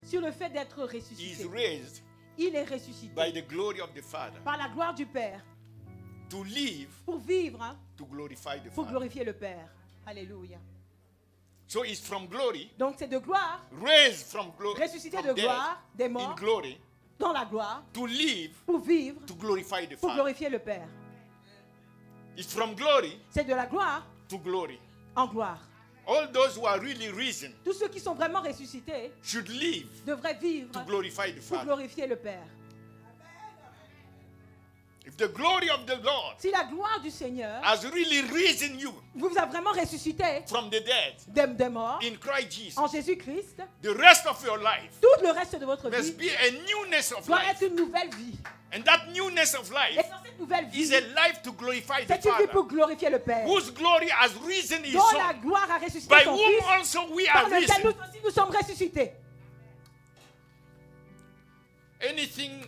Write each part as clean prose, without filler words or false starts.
sur le fait d'être He is ressuscité. raised Il est ressuscité by the glory of the Father par la gloire du Père to live pour vivre, hein, to glorify the pour Father. glorifier le Père. Alléluia. So he's from glory, Donc c'est de gloire, raised from glory, ressuscité from de death, gloire, des in morts, glory, dans la gloire, to live pour vivre, to glorify the pour Father. glorifier le Père. It's from glory C'est de la gloire to glory. en gloire. All those who are really risen Tous ceux qui sont vraiment ressuscités should live devraient vivre to glorify the pour Father. glorifier le Père. If the glory of the Lord Si la gloire du Seigneur has really risen you vous a vraiment ressuscité from the dead des morts in Christ Jesus, en Jésus-Christ, the rest of your life tout le reste de votre must vie be a newness of doit life. être une nouvelle vie. And that newness of Et life dans cette nouvelle vie, is a life to glorify the c'est une vie pour Father, glorifier le Père. whose glory has risen his Dont la Son, gloire a ressuscité by son whom Fils, also we par are lequel nous risen. aussi nous sommes ressuscités. Anything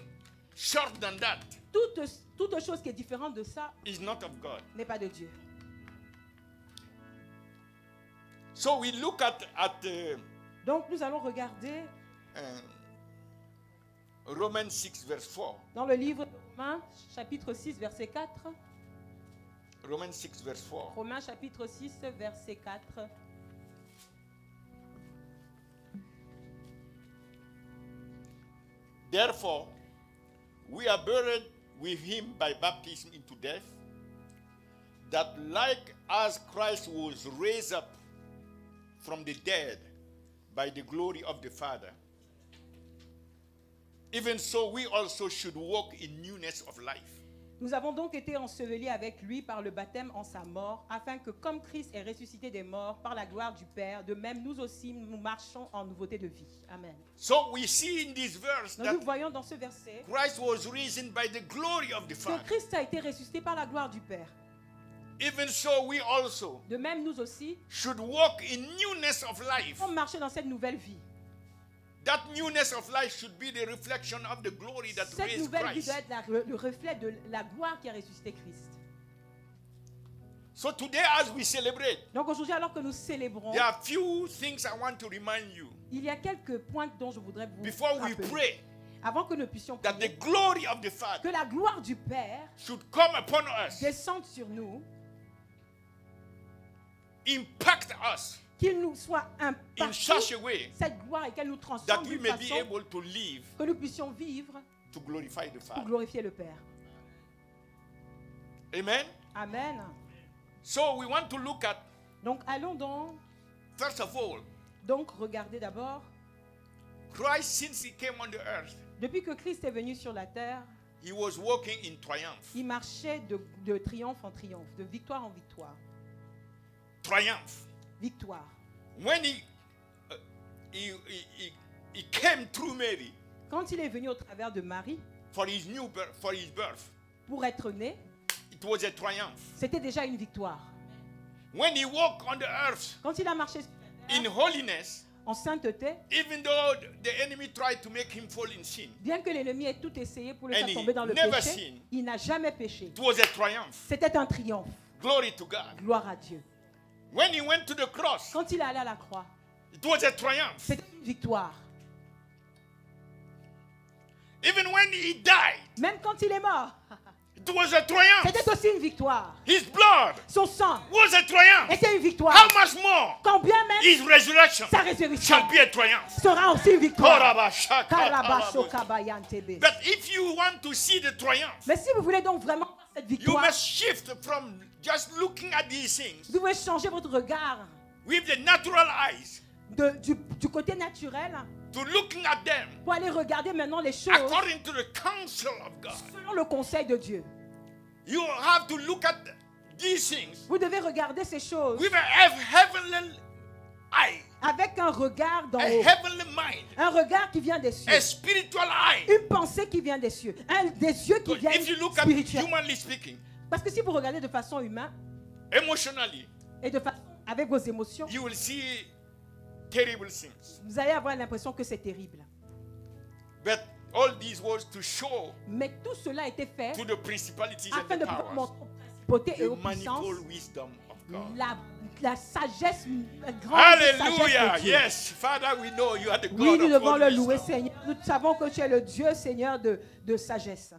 short than that Toute chose qui est différente de ça is not of God. n'est pas de Dieu. So we look at Donc nous allons regarder Romans 6 verse 4. dans le livre de Romains, chapitre 6, verset 4. Romans 6 verse 4. Romains, chapitre 6, verset 4. Therefore, we are buried with him by baptism into death, that like as Christ was raised up from the dead by the glory of the Father, even so we also should walk in newness of life. Nous avons donc été ensevelis avec lui par le baptême en sa mort, afin que comme Christ est ressuscité des morts par la gloire du Père, de même nous aussi nous marchons en nouveauté de vie. Amen. So we see in this verse Donc that nous voyons dans ce verset Christ was risen by the glory of the que Father. Christ a été ressuscité par la gloire du Père. Even so we also De même nous aussi, should walk in newness of life. on marche dans cette nouvelle vie. That newness of life should be the reflection of the glory that Cette raised nouvelle vie Christ. doit être le reflet de la gloire qui a ressuscité Christ. So today as we celebrate, Donc aujourd'hui, alors que nous célébrons, there are few things I want to remind you il y a quelques points dont je voudrais vous before we rappeler. pray Avant que nous puissions that the prier, glory of the Father que la gloire du Père should come upon us, descende sur nous, impact us qu'il nous soit in imparti such a way cette gloire et qu'elle nous that transforme we d'une may be façon able to live que nous puissions vivre to glorify the pour Father. glorifier le Père. Amen. Amen. So we want to look at, Donc allons first of all, donc regarder d'abord, Christ, since he came on the earth, depuis que Christ est venu sur la terre, he was walking in triumph. il marchait de triomphe en triomphe, de victoire en victoire. Triumph. Victoire. When he came through Mary Quand il est venu au travers de Marie for his birth, pour être né, it was a triumph. c'était déjà une victoire. When he walked on the earth Quand il a marché sur la in terre, holiness, en sainteté, even though the enemy tried to make him fall in sin, bien que l'ennemi ait tout essayé pour le And faire he tomber dans le never péché, sinned. il n'a jamais péché. it was a triumph. C'était un triomphe. Glory to God. Gloire à Dieu. When he went to the cross, Quand il est allé à la croix, it was a triumph. c'était une victoire. Even when he died, Même quand il est mort, it was a triumph. c'était aussi une victoire. His blood Son sang was a triumph. était une victoire. How much more Combien même his resurrection sa résurrection shall be a triumph? sera aussi une victoire. Korabashaka. Karabashokabayantebe. But if you want to see the triumph, Mais si vous voulez donc vraiment voir cette you victoire, must shift from just looking at these things vous devez changer votre regard with the natural eyes du côté naturel to looking at them pour aller regarder maintenant les choses according to the counsel of God. selon le conseil de Dieu. You have to look at these things Vous devez regarder ces choses with a heavenly eye, avec un regard d'en a haut, heavenly mind, un regard qui vient des cieux, a spiritual eye. une pensée qui vient des cieux, des yeux qui But viennent if you look at spirituels. humanly speaking, Parce que si vous regardez de façon humaine emotionally, et de façon avec vos émotions, you will see terrible things. vous allez avoir l'impression que c'est terrible. But all these was to show Mais tout cela a été fait to the principalities and afin the de powers montrer aux principautés et the aux puissances manifold wisdom of God. la sagesse, la grande sagesse Hallelujah. de Dieu. Yes, Father, we know you are the Oui, God nous of devons all le louer, wisdom. Seigneur. Nous savons que tu es le Dieu, Seigneur, de sagesse.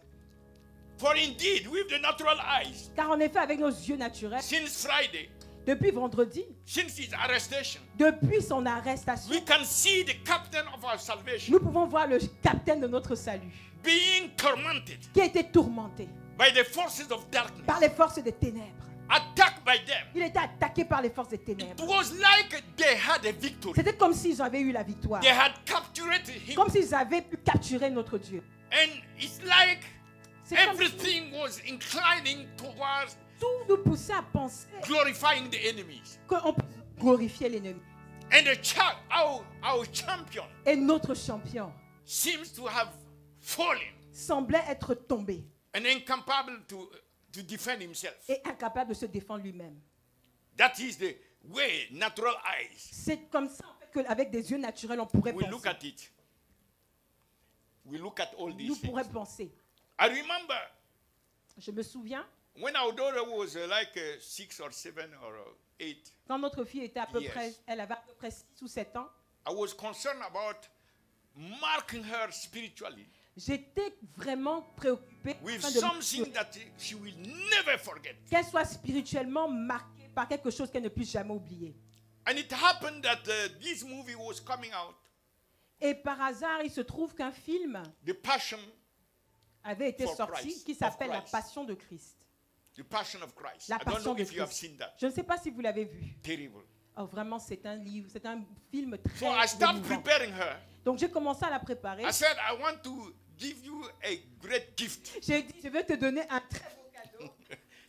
For indeed, with the natural eyes, Car en effet, avec nos yeux naturels, since Friday, depuis vendredi, since his arrestation, depuis son arrestation, we can see the captain of our salvation nous pouvons voir le capitaine de notre salut being tormented qui a été tourmenté by the forces of darkness, par les forces des ténèbres. attacked by them. Il était attaqué par les forces des It ténèbres. was like they had a victory. C'était comme s'ils avaient eu la victoire. They had captured him. Comme s'ils avaient pu capturer notre Dieu. And it's like C'est comme si everything was inclining towards tout nous poussait à penser glorifying the enemies. qu'on peut glorifier l'ennemi. And our champion Et notre champion seems to have fallen semblait être tombé and incapable to defend himself. et incapable de se défendre lui-même. That is the way natural eyes. C'est comme ça en fait, qu'avec des yeux naturels, on pourrait We look penser. at it. We look at all Nous these things. pourrions penser. I remember Je me souviens, when our daughter was like 6 or 7 or 8, quand notre fille était à peu Yes. près, elle avait à peu près 6 ou 7 ans, I was concerned about marking her spiritually j'étais vraiment préoccupée with afin de something that she will never forget. qu'elle soit spirituellement marquée par quelque chose qu'elle ne puisse jamais oublier. And it happened that this movie was coming out, Et par hasard, il se trouve qu'un film The Passion, avait été For sorti Christ, qui of s'appelle La Christ. Passion de Christ. The Passion of Christ. La I don't Passion know de if you have Christ. seen that. Je ne sais pas si vous l'avez vu. Terrible. Oh, vraiment, c'est un livre, c'est un film très So I started émouvant. preparing her. Donc j'ai commencé à la préparer. I said, I want to give you a great gift. J'ai dit, je vais te donner un très beau cadeau.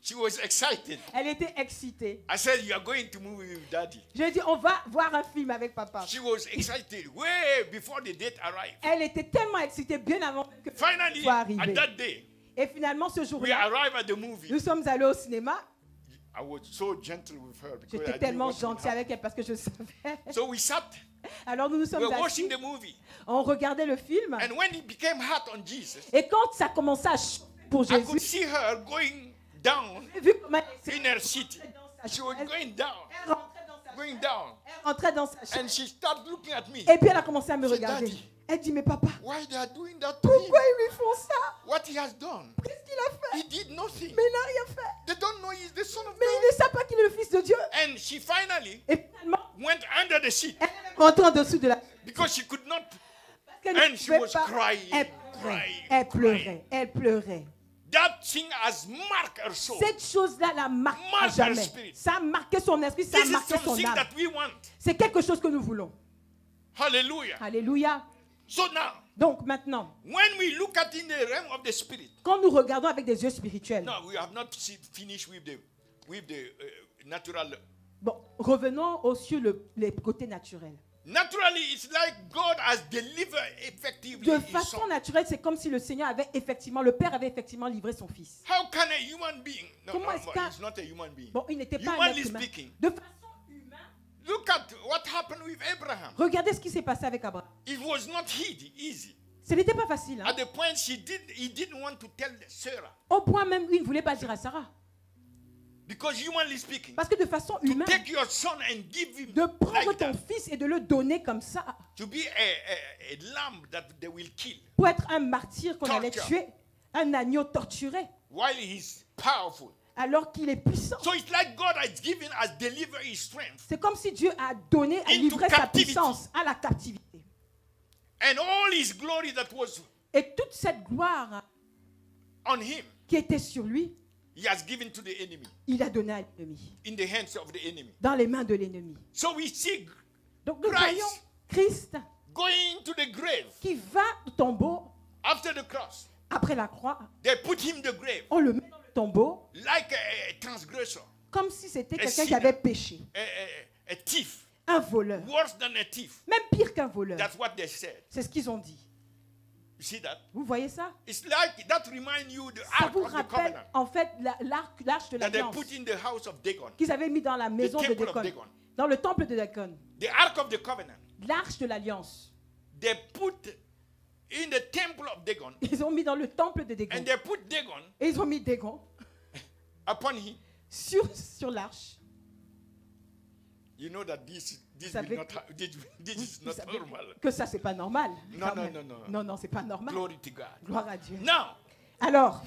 She was excited. Elle était excitée. I said, you are going to movie with daddy. J'ai dit, on va voir un film avec papa. She was excited way before the date arrived. Elle était tellement excitée bien avant que le Finally, soit at arrivé. that day, Et finalement, ce we jour-là, arrived at the movie. nous sommes allés au cinéma. I was so gentle with her because I J'étais knew tellement what would gentille happen. avec elle parce que je savais. So we sat, Alors nous nous we sommes were assis, watching the movie. on regardait le film. And when it became hot on Jesus, Et quand ça commençait à chauffer pour I could Jésus, see her going down j'ai vu comment elle in her seat. She was elle going down, rentrait dans sa going chambre. down. Elle rentrait dans sa chambre. And she started looking at me. Et puis elle a commencé à me C'est regarder. Daddy. Elle dit, mais papa, Why they are doing that to him? pourquoi ils lui font ça? What he has done? Qu'est-ce qu'il a fait? He did nothing. Mais il n'a rien fait. They don't know he's the son of Mais God. il ne sait pas qu'il est le fils de Dieu. And she finally Et finalement, went under the seat elle rentre en dessous de la... because she could not. Parce qu'elle And ne she pouvait was pas. crying, Elle pleurait. crying, Elle pleurait. crying. Elle pleurait. That thing has marked her soul. Cette chose-là la marque à Marque jamais. her spirit. Ça a marqué son esprit, ça a This is marqué son something âme. that we want. C'est quelque chose que nous voulons. Hallelujah. Alléluia. So now, Donc maintenant, when we look at in the realm of the spirit, quand nous regardons avec des yeux spirituels, no, we have not finished with the natural. bon, revenons au sur les côtés naturels. Naturally, it's like God has delivered effectively De his façon son. naturelle, c'est comme si le Seigneur avait effectivement, le Père avait effectivement livré son Fils. How can a human being? No, Comment no, est-ce no, qu'un- he's not a human being. Bon, il n'était pas un Humanly être humain. speaking, De façon humaine, look at what happened with Abraham. regardez ce qui s'est passé avec Abraham. It was not easy. Ce n'était pas facile. Hein? At the point he didn't want to tell Sarah. Au point même où il ne voulait pas dire à Sarah. Because humanly speaking, Parce que de façon to humaine, take your son and give him de prendre like ton that, fils et de le donner comme ça, to be a lamb that they will kill pour être un martyr qu'on allait Torture. tuer, un agneau torturé, while he's powerful. alors qu'il est puissant. So it's like God has delivered his strength C'est comme si Dieu a donné, a Into livré sa captivity. puissance à la captivité. and all his glory that was Et toute cette gloire on him, qui était sur lui, he has given to the enemy, il a donné à l'ennemi, in the hands of the enemy. dans les mains de l'ennemi. So we see Donc nous Christ. voyons Christ going to the grave qui va au tombeau after the cross. après la croix. They put him in the grave On le met dans le tombeau like a transgressor, comme si c'était quelqu'un qui sinner. avait péché, a thief, un voleur, worse than a thief. même pire qu'un voleur. That's what they said. C'est ce qu'ils ont dit. You see that? Vous voyez ça? It's like that remind you the Ça ark vous of the rappelle covenant en fait l'arche de that they l'alliance put in the house of Dagon, qu'ils avaient mis dans la maison de temple of Dagon, Dagon. dans le temple de Dagon. the ark of the covenant. L'arche de l'alliance. They put in the temple of Dagon, Ils ont mis dans le temple de Dagon. and they put Dagon Et ils ont mis Dagon upon him, sur l'arche. You know that this savez will not this is Vous not savez normal. que ça, c'est pas normal. Non, quand non, même. non, non. Non, non, c'est pas normal. Glory to God. Gloire à Dieu. Now, Alors,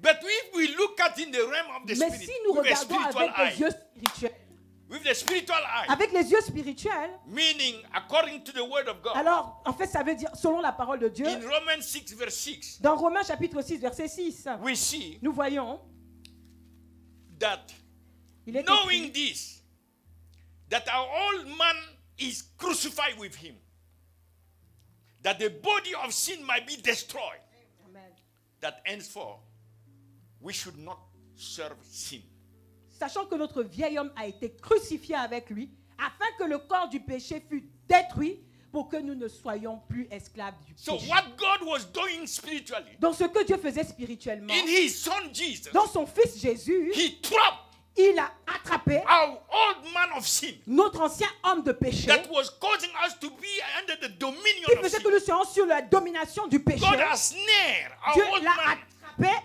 but if we look at in the realm of the mais spirit, si nous with a regardons spiritual avec les eye, yeux spirituels, with the spiritual eye, avec les yeux spirituels, meaning according to the word of God, alors, en fait, ça veut dire, selon la parole de Dieu, in Romans 6 verse 6, dans Romains chapitre 6, verset 6, we see nous voyons, that il est knowing écrit, this, that our old man is crucified with him, that the body of sin might be destroyed, Amen. that henceforth we should not serve sin. Sachant que notre vieil homme a été crucifié avec lui, afin que le corps du péché fût détruit, pour que nous ne soyons plus esclaves du So péché. what God was doing spiritually, Donc ce que Dieu faisait spirituellement, in his son Jesus, dans son fils Jésus, he trapped il a attrapé our old man of sin notre ancien homme de péché, that was causing us to be under the dominion qui of faisait sin. que nous soyons sur la domination du péché. God has snared Dieu our old l'a man, attrapé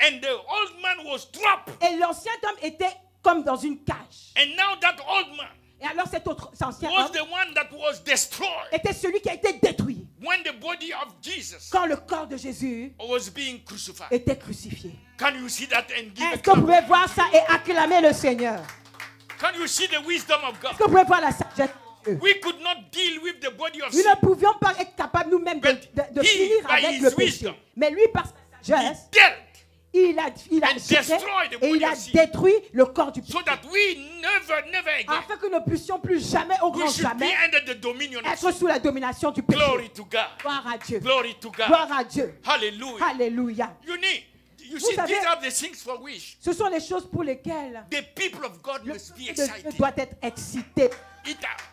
and the old man was trapped. et l'ancien homme était comme dans une cage. And now that old man Et alors cet ancien was homme the one that was destroyed était celui qui a été détruit when the body of Jesus quand le corps de Jésus was being crucified. était crucifié. Can you see that and give Est-ce it que vous clap? pouvez voir ça et acclamer le Seigneur? Can you see the wisdom of Est-ce que God? vous pouvez voir la sagesse de Dieu? We could not deal with the body of Nous sin. ne pouvions pas être capables nous-mêmes de But he, finir by avec his le péché. wisdom, Mais lui, par sa He sagesse, dealt il a and géré destroyed the et body il a of sin détruit le corps du péché. so that we never again Afin que nous ne puissions plus jamais, au we grand should be jamais, under the dominion of être sin. sous la domination du péché. Glory to God. Gloire à Dieu. Glory to God. Gloire à Dieu. Hallelujah. Alléluia. You see, savez- these are the things for which Ce sont les choses pour lesquelles the people of God le must be peuple de Dieu excited. doit être excité.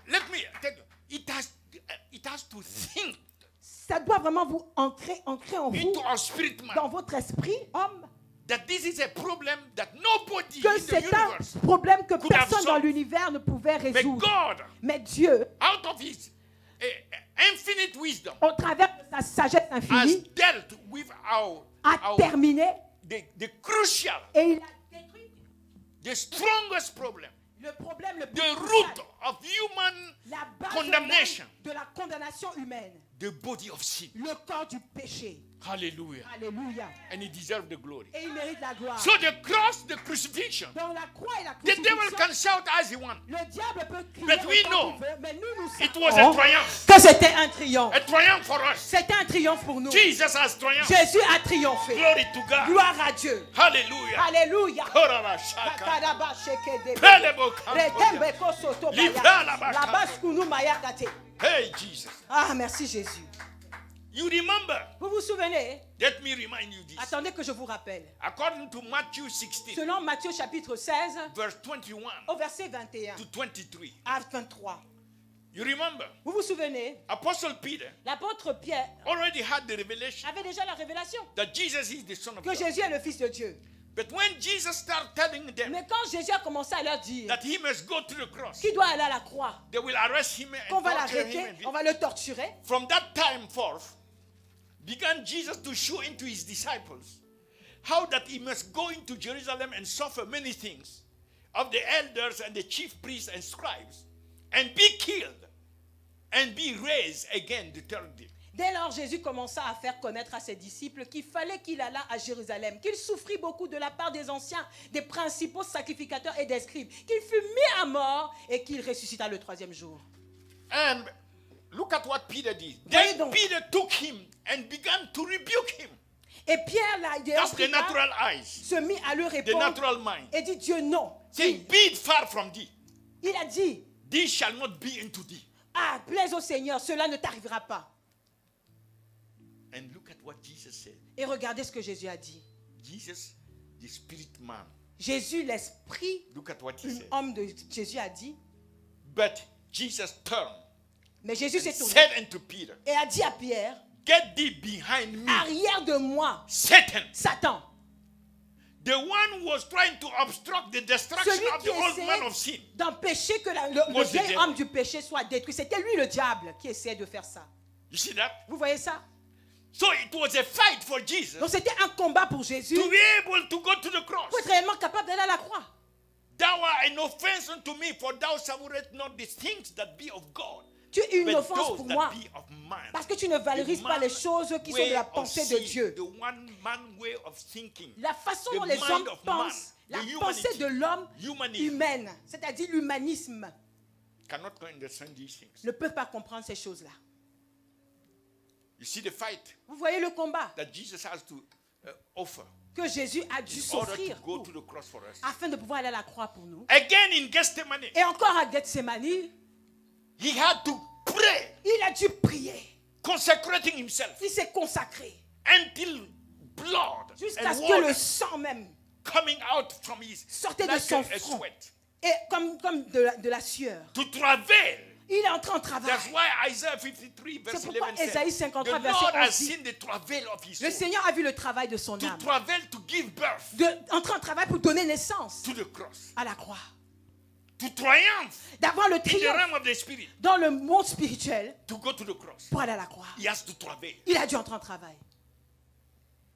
Let me tell you, it has to think Ça doit vraiment vous ancrer en vous, into our spirit man dans votre esprit, homme, that this is a problem that nobody que in the c'est un universe, problème que could have personne dans solved. l'univers ne pouvait but résoudre. God, Mais Dieu, out of his infinite wisdom, au travers de sa sagesse has infinie, dealt with a terminé the crucial, et il a détruit the strongest problem, le problème le plus the crucial, root of human la base condemnation, même de la condamnation humaine, the body of sin. le corps du péché. Hallelujah. Alléluia. And he deserved the glory. Et il mérite la gloire. So the cross, the crucifixion, Dans la croix et la the devil crucifixion, can shout as he wants. le diable peut crier But we autant know qu'il veut, mais nous It was a savons triumph. que c'était un triomphe. A triumph for us. C'était un triomphe pour nous. Jesus has triumphed. Jésus a triomphé. Glory to God. Gloire à Dieu. Hallelujah. Alléluia. Korabashaka. Bakadaba shekedebe. Pelebo Redembe kantoya. kosoto baya. Libra la baka. Labaskunu mayakate. Hey, Jesus. Ah, merci Jésus. You remember? Vous vous souvenez? Let me remind you this. Attendez que je vous rappelle. According to Matthew 16, Selon Matthieu chapitre 16, verse 21 au verset 21 to 23. à 23. You remember? Vous vous souvenez? Apostle Peter L'apôtre Pierre already had the revelation avait déjà la révélation that Jesus is the Son of que God. Jésus est le Fils de Dieu. But when Jesus started telling them Mais quand Jésus a commencé à leur dire that he must go to the cross, qu'il doit aller à la croix, they will arrest him qu'on and va torture him. l'arrêter, on va le torturer, From that time forth, began Jesus to show into his disciples how that he must go into Jerusalem and suffer many things of the elders and the chief priests and scribes, and be killed, and be raised again the third day. Dès lors, Jésus commença à faire connaître à ses disciples qu'il fallait qu'il allât à Jérusalem, qu'il souffrit beaucoup de la part des anciens, des principaux sacrificateurs et des scribes, qu'il fut mis à mort et qu'il ressuscita le troisième jour. And look at what Peter did. Voyez Then donc. Peter took him and began to rebuke him. Et Pierre, là, That's the natural eyes, se mit à lui the répondre natural mind. et dit Dieu non. Saying, be it far from thee. Il a dit, This shall not be into thee. ah, plaise au Seigneur, cela ne t'arrivera pas. And look at what Jesus said. Et regardez ce que Jésus a dit. Jesus, the spirit man. Jésus, l'esprit, Look at what he said. homme de Jésus a dit, But Jesus turned mais Jésus and s'est tourné said unto Peter, et a dit à Pierre, get thee behind me, arrière de moi, Satan. Satan. The one who was trying to obstruct the destruction Celui of qui the old man essayait of sin. d'empêcher que le Was the vieil devil. homme du péché soit détruit. C'était lui le diable qui essayait de faire ça. You see that? Vous voyez ça? So it was a fight for Jesus Donc c'était un combat pour Jésus to be able to go to the cross. pour être réellement capable d'aller à la croix. Thou art an offense unto me, for thou savourest not the things that be of God, Tu es une but offense those pour that moi. be of man. Parce que tu ne valorises pas les choses qui sont de la Way of pensée de seeing, Dieu. the one man way of thinking. La façon The dont les mind hommes of man, pensent, la the pensée humanity, de l'homme humanism. humaine, c'est-à-dire l'humanisme, Cannot understand these things. ne peut pas comprendre ces choses-là. You see the fight Vous voyez le combat that Jesus has to offer que Jésus a dû in order to s'offrir go to the cross for us. afin de pouvoir aller à la croix pour nous. Again in Gethsemane, Et encore à Gethsemane, he had to pray, il a dû prier. consecrating himself Il s'est consacré until blood jusqu'à and ce que le water sang même coming out from his sortait de like son a front. sweat Et comme de la sueur. to travail. Il est entré en travail. That's why Isaiah 53 verse C'est pourquoi 11 said, Ésaïe the 53 Lord verset has 11 dit, seen the travail of his le soul, Seigneur a vu le travail de son to âme. travail to give birth Entrer en travail pour donner naissance to the cross, à la croix. to triumph D'avoir le in the triomphe realm of the spirit, dans le monde spirituel to go to the cross. pour aller à la croix. He has to travail. Il a dû entrer en travail.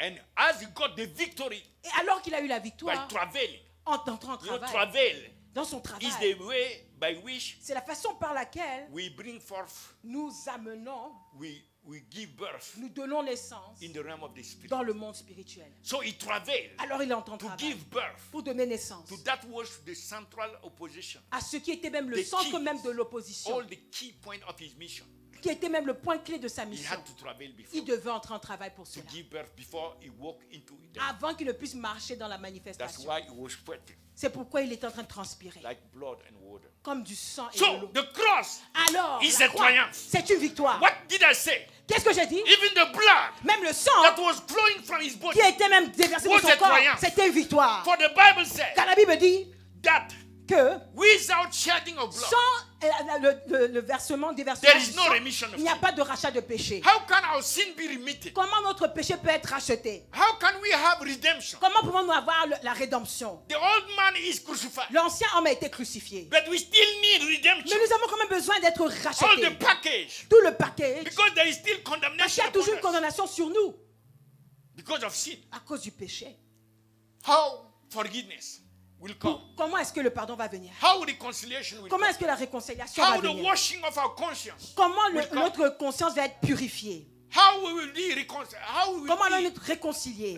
And as he got the victory Et alors qu'il a eu la by victoire, travailing, en entrant en you know, travail, travail dans son is travail, the way by which c'est la façon par laquelle we bring forth, nous amenons, we give birth nous donnons naissance in the realm of the spirit. dans le monde spirituel. So he travailed Alors il entre en to travail give birth pour donner naissance to that was the central opposition, à ce qui était même le The centre key. même de l'opposition, all the key point of his mission. qui était même le point clé de sa He mission. had to travail before Il devait entrer en travail pour to cela, give birth before he walked into it. avant qu'il ne puisse marcher dans la That's manifestation. why he was sweating C'est pourquoi il est en train de transpirer, like blood and water. comme du sang et de So l'eau. the cross, Alors, is la a croix, triumph. c'est une victoire. what did I say? Qu'est-ce que j'ai dit? Even the blood Même le sang that was flowing from his body. qui a été même déversé de was son a corps, triumph. c'était une victoire. For the Bible says Car la Bible dit that que without shedding of blood, sans le versement, déversement there du is no sang, remission of il n'y a sin. pas de rachat de péché. How can our sin be remitted? Comment notre péché peut être racheté? How can we have redemption? Comment pouvons-nous avoir la rédemption? The old man is crucified, L'ancien homme a été crucifié. but we still need Mais redemption. nous avons quand même besoin d'être All the rachetés. package, Tout le paquet. because there is still Parce qu'il condemnation y a toujours une upon us condamnation sur nous because of sin. à cause du péché. How forgiveness will come? Comment est-ce que le pardon va venir? How reconciliation will Comment come? est-ce que la réconciliation va How the venir? washing of our conscience? Comment will come? notre conscience va être purifiée? How we will be reconciled? How we will Comment allons-nous be, être réconciliés?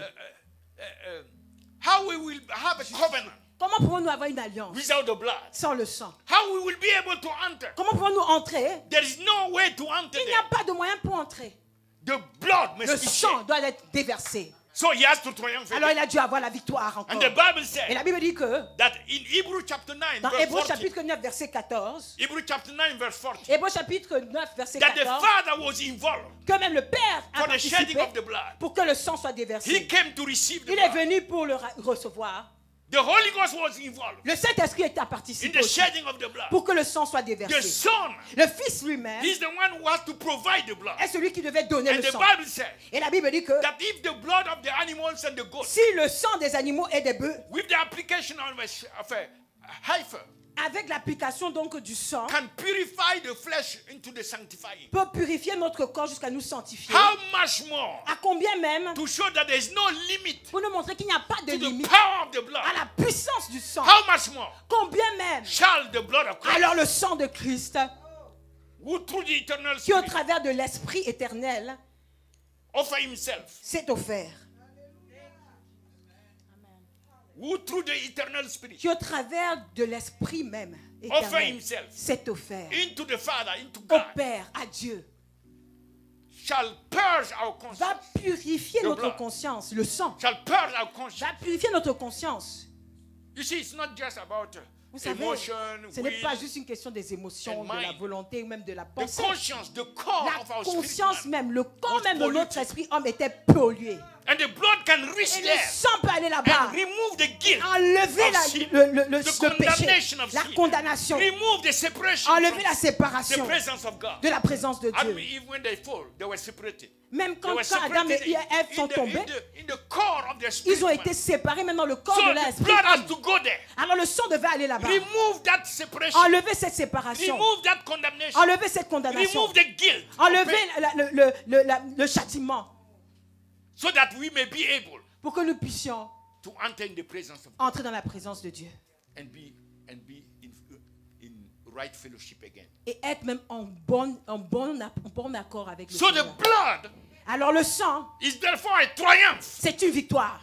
how we will have a covenant Comment pouvons-nous avoir une alliance without the blood? sans le sang? How we will be able to enter? Comment pouvons-nous entrer? There is no way to enter Il n'y a there. pas de moyen pour entrer. The blood Le must be sang shed. doit être déversé. So he has to triumph. Alors again. il a dû avoir la victoire And encore. the Bible Et said la Bible dit que that in Hebrew chapter 9, dans verse Hébreux 40, chapitre 9 verset 14, Hebrew chapter 9, verse 40, Hébreux chapitre 9 verset that the 14, Father was involved que même le Père a for the shedding participé of the blood. pour que le sang soit He déversé. came to receive the Il est blood. venu pour le recevoir. The Holy Ghost was involved Le Saint-Esprit est à in participer the aussi shedding of the blood. pour que le sang soit The déversé. Son, Le Fils lui-même he's the one who has to provide the blood. est celui qui devait donner And le the sang. Bible says Et la Bible dit que that if the blood of the animals and the goats, si le sang des animaux et des bœufs, with the application of a heifer, avec l'application donc du sang, can purify the flesh into the sanctifying, peut purifier notre corps jusqu'à nous sanctifier, how much more à combien même to show that there is no limit pour nous montrer qu'il n'y a pas de to the limite power of the blood? à la puissance du sang. How much more Combien même shall the blood of Christ, alors le sang de Christ, who through the eternal qui au Spirit travers de l'Esprit éternel offer himself, s'est offert, who through the eternal Spirit qui au travers de l'Esprit même offer éternel himself s'est offert into the Father, into au God, Père, à Dieu, shall purge our va conscience, purifier The notre blood. conscience, le sang, shall purge our conscience. va purifier notre conscience. You see, it's not just about Vous savez, emotion, ce n'est will, pas juste une question des émotions, and de la mind. volonté ou même de la the pensée. conscience, the core La of our spirit conscience man. même, le corps was même de notre polluted. esprit homme était pollué. And the blood can reach Et le there sang peut aller là-bas, and remove the guilt, enlever of sin, le the péché, condemnation of la sin, condamnation, remove the separation enlever from la the séparation presence of God. de la présence de Adam, Dieu. even when they fall, they were separated. Même They quand were Adam separated et Ève sont tombés, in the core of their spirit ils ont man. été séparés même dans le corps So de the l'esprit. blood has to go there. Alors le sang devait aller là-bas. Remove that separation. Enlever cette séparation. Remove that condemnation. Enlever cette condamnation. Remove the guilt. Enlever le châtiment So that we may be able pour que nous puissions to enter in the presence of God. entrer dans la présence de Dieu. and be in right fellowship again. Et être même en bon accord avec le So the Seigneur. blood Alors le sang, is therefore a triumph c'est une victoire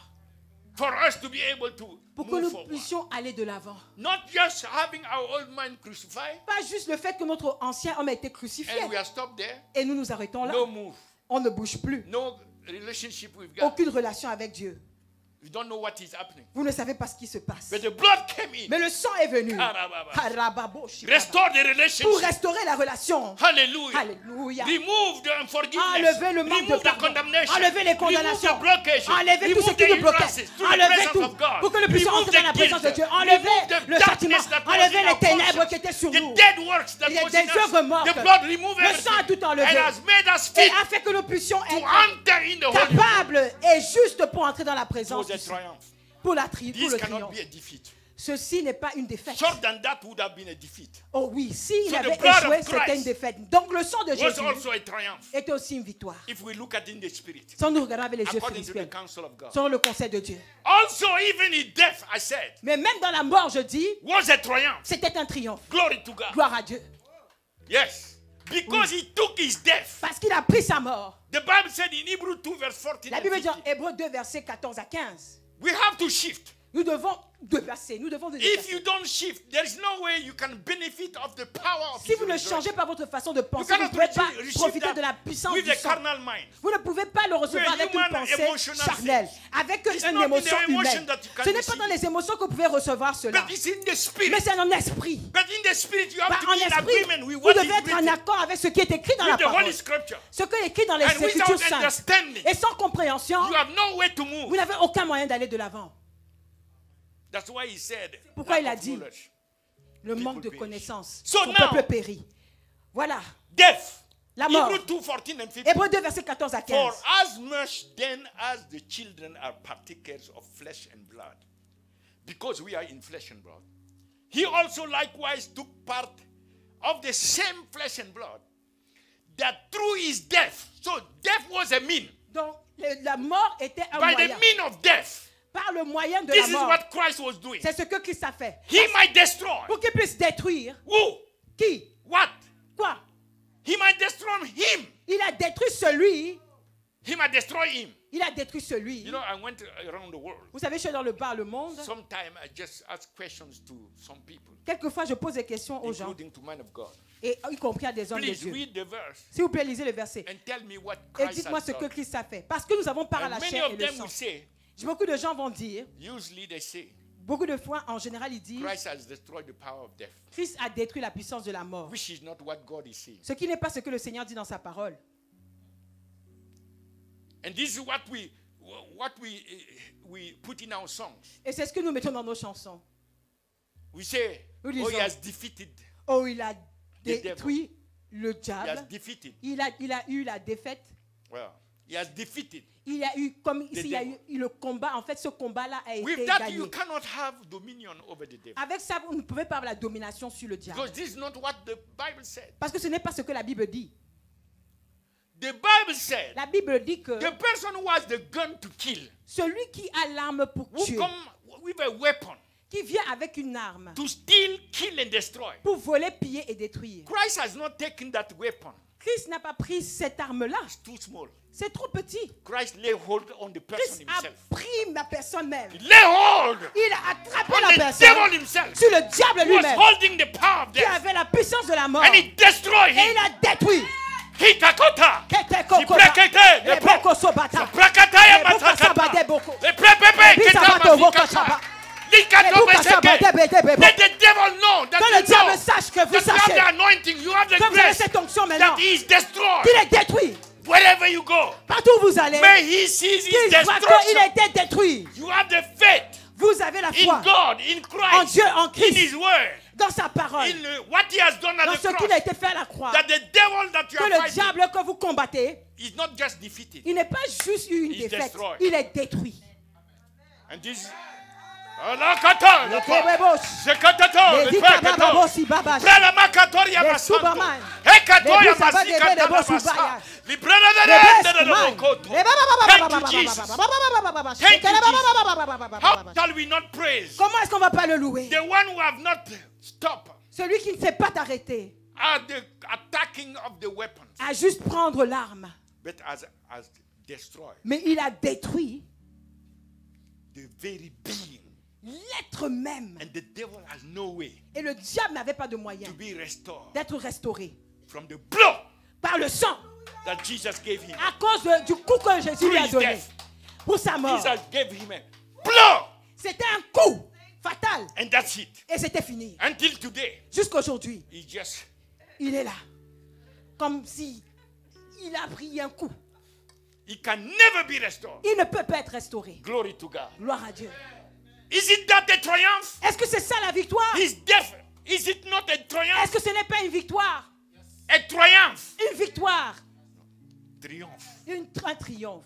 for us to be able to pour que move nous forward. puissions aller de l'avant. Not just having our old mind crucified Pas juste le fait que notre ancien homme a été crucifié and we are stopped there. et nous nous arrêtons là. No move. On ne bouge plus. No relationship with God. Aucune relation avec Dieu. You don't know what is happening. Vous ne savez pas ce qui se passe. But the blood came in. Mais le sang est venu. Karababa. Karababo, shikaba. Restore the Pour relationship. restaurer la relation. Hallelujah. Alléluia. Remove the unforgiveness. Enlever le manque de Remove the pardon. condemnation. Enlever les condamnations. Remove the blockage. Enlever tout ce Remove qui the nous bloquait. hindrances to the Enlever presence tout of God. pour que nous puissions Remove entrer dans la the présence de guilt. Dieu. Enlever Remove the le sentiment. darkness that was Enlever in les our ténèbres conscience. qui étaient sur The nous. dead works that Il y a was des in us. œuvres mortes. The blood remove Le sang a everything tout enlevé. and has made us Et fit a fait que nous puissions to être enter in the Holy Ghost. capables et justes pour entrer dans la It présence was a du Seigneur. triumph. Pour le This cannot triomphe. be a defeat. Ceci n'est pas une défaite. Short than that would have been a defeat. Oh oui, s'il So avait the blood of échoué, c'était Christ une défaite. Donc le sang de Was Jésus also a triumph. était aussi une victoire. If we look at it in the spirit, Sans nous regarder avec les yeux according to the spirituels, counsel of God. selon le conseil de Dieu. Also, even in death, I said, Mais même dans la mort, je dis, was a triumph. c'était un triomphe. Glory to God. Gloire à Dieu. Yes. Because he took his death. Parce qu'il a pris sa mort. The Bible said in Hebrew 2 verse 14 La and Bible dit en 15, Hébreux 2, versets 14 à 15. we have to shift. Nous devons dépasser. Nous devons nous If dépasser. you don't shift, there is no way you can benefit of the power of Si his vous ne resurrection. changez pas votre façon de You penser, vous ne cannot pouvez pas receive profiter that de la puissance with du the sang. carnal mind. Vous ne pouvez pas le recevoir With avec une human pensée emotional charnelle, avec It's une not in émotion the emotion humaine. that you can Ce n'est pas receive. dans les émotions que vous pouvez recevoir cela, But it's in the spirit. mais c'est en esprit. But in the spirit, you have Bah, to en be in esprit, agreement with vous what devez is être en written, accord avec ce qui est écrit dans la with the parole. Holy Scripture. Ce qui est écrit dans les And without Écritures saintes. understanding, Et sans compréhension, you have no way to vous move. n'avez aucun moyen d'aller de l'avant. That's why he said, Pourquoi lack il a of dit, knowledge. le People manque de perish. connaissance, So son now- peuple périt. Voilà. Death. La mort. Hebrew 2, 14 and 15. Hébreux 2, versets 14 à 15. For as much then as the children are partakers of flesh and blood, because we are in flesh and blood, he also likewise took part of the same flesh and blood, that through his death, so death was a mean, Donc, la mort était un by the moyen. mean of death, Par le moyen de this la is mort. what Christ was doing. C'est ce que Christ a fait. He might destroy. Pour qu'il puisse détruire. Who? Qui? What? Quoi? He might destroy him. Il a détruit celui. He might destroy him. Il a détruit celui. You know, I went around the world. Vous savez, je suis dans le bar, le monde. Sometimes I just ask questions to some people, Quelquefois, je pose des questions aux gens, including to men of God. et y compris à des hommes de Please Dieu. read the verse S'il vous plaît, lisez le verset. and tell me what Et Christ dites-moi has ce que done. Christ a fait. Parce que nous avons part à And la many chair et of le them sang. will say, Beaucoup de gens vont dire, usually they say, beaucoup de fois, en général, ils disent, Christ has destroyed the power of death, Christ a détruit la puissance de la mort. which is not what God is saying. Ce qui n'est pas ce que le Seigneur dit dans sa parole. And this is what we put in our songs. Et c'est ce que nous mettons dans nos chansons. We say, Nous oh, he disons, has defeated. oh, il a devil. détruit le He has diable. defeated. Il a eu la défaite. Well, he has defeated. Il y a eu, comme ici, il y a devil. eu le combat. En fait, ce combat-là a été With that, gagné. you cannot have dominion over the devil. Avec ça, vous ne pouvez pas avoir la domination sur le diable. Because this is not what the Bible said. Parce que ce n'est pas ce que la Bible dit. The Bible said, La Bible dit que the person who has the gun to kill, celui qui a l'arme pour who tuer, come with a weapon qui vient avec une arme to steal, kill, and destroy. pour voler, piller et détruire. Christ has not taken that weapon. Christ n'a pas pris cette arme-là. It's too small. C'est trop petit. Christ lay hold on the person Christ a himself. pris la personne même. Lay hold Il a attrapé on la the personne devil himself. sur le diable He was lui-même, holding the power of qui death. avait la puissance de la mort. And he destroyed Et him. il a détruit. Hitakota. Kete Si kokoba. prakete. Le Rebeko pro. sobata. Prakataya Rebeko matakata. sabade boko. Le prepepe. Bisa Ketama bato boko fikata. saba. Likato Rebeko sabade beseke. bede bebo. Let the devil know that Que le you diable know sache que vous that you have sachez the anointing, you have the que vous avez grace, cette onction maintenant. that he is destroyed. Qu'il est détruit. Wherever you go, Partout où vous allez, may he sees his qu'il voit qu'il destruction. a été détruit. You have the faith Vous avez la in foi God, in en Christ, Dieu, en in Christ, his word, dans sa parole, in what he has done dans at ce the qu'il cross. a été fait à la croix. That the devil that you Que are le fighting diable que vous combattez, is not just defeated. il n'est pas juste une He's défaite, destroyed. il est détruit. And this Le Kebebos. Zekatato, Les Dikababosi Babas. Brala Makatoria Les Masanto. Subaman. Hekatoya Les Busaba de Masika Bebo Basa. Subaya. Librela The de best de man. Mokoto. Les Thank you, Jesus. Thank you, Baba. How shall we not praise Comment est-ce qu'on va pas le louer? the one who have not stopped Celui qui ne sait pas t'arrêter at the attacking of the weapons, à juste prendre l'arme, but as destroyed mais il a détruit the very being. l'être même. And the devil has no way Et le diable n'avait pas de moyen to be restored d'être restauré from the blow par le sang that Jesus gave him. à cause du coup que Jésus lui a donné pour sa mort. Jesus gave him a blow. C'était un coup fatal And that's it. et c'était fini. Until today, Jusqu'aujourd'hui, he just, il est là. Comme si il a pris un coup. he can never be restored. Il ne peut pas être restauré. Glory to God. Gloire à Dieu. Is it that a triumph? Est-ce que c'est ça la victoire? His death. Is it not a Est-ce triumph? que ce n'est pas une victoire? A triumph. Une victoire. Triumph. Un triomphe.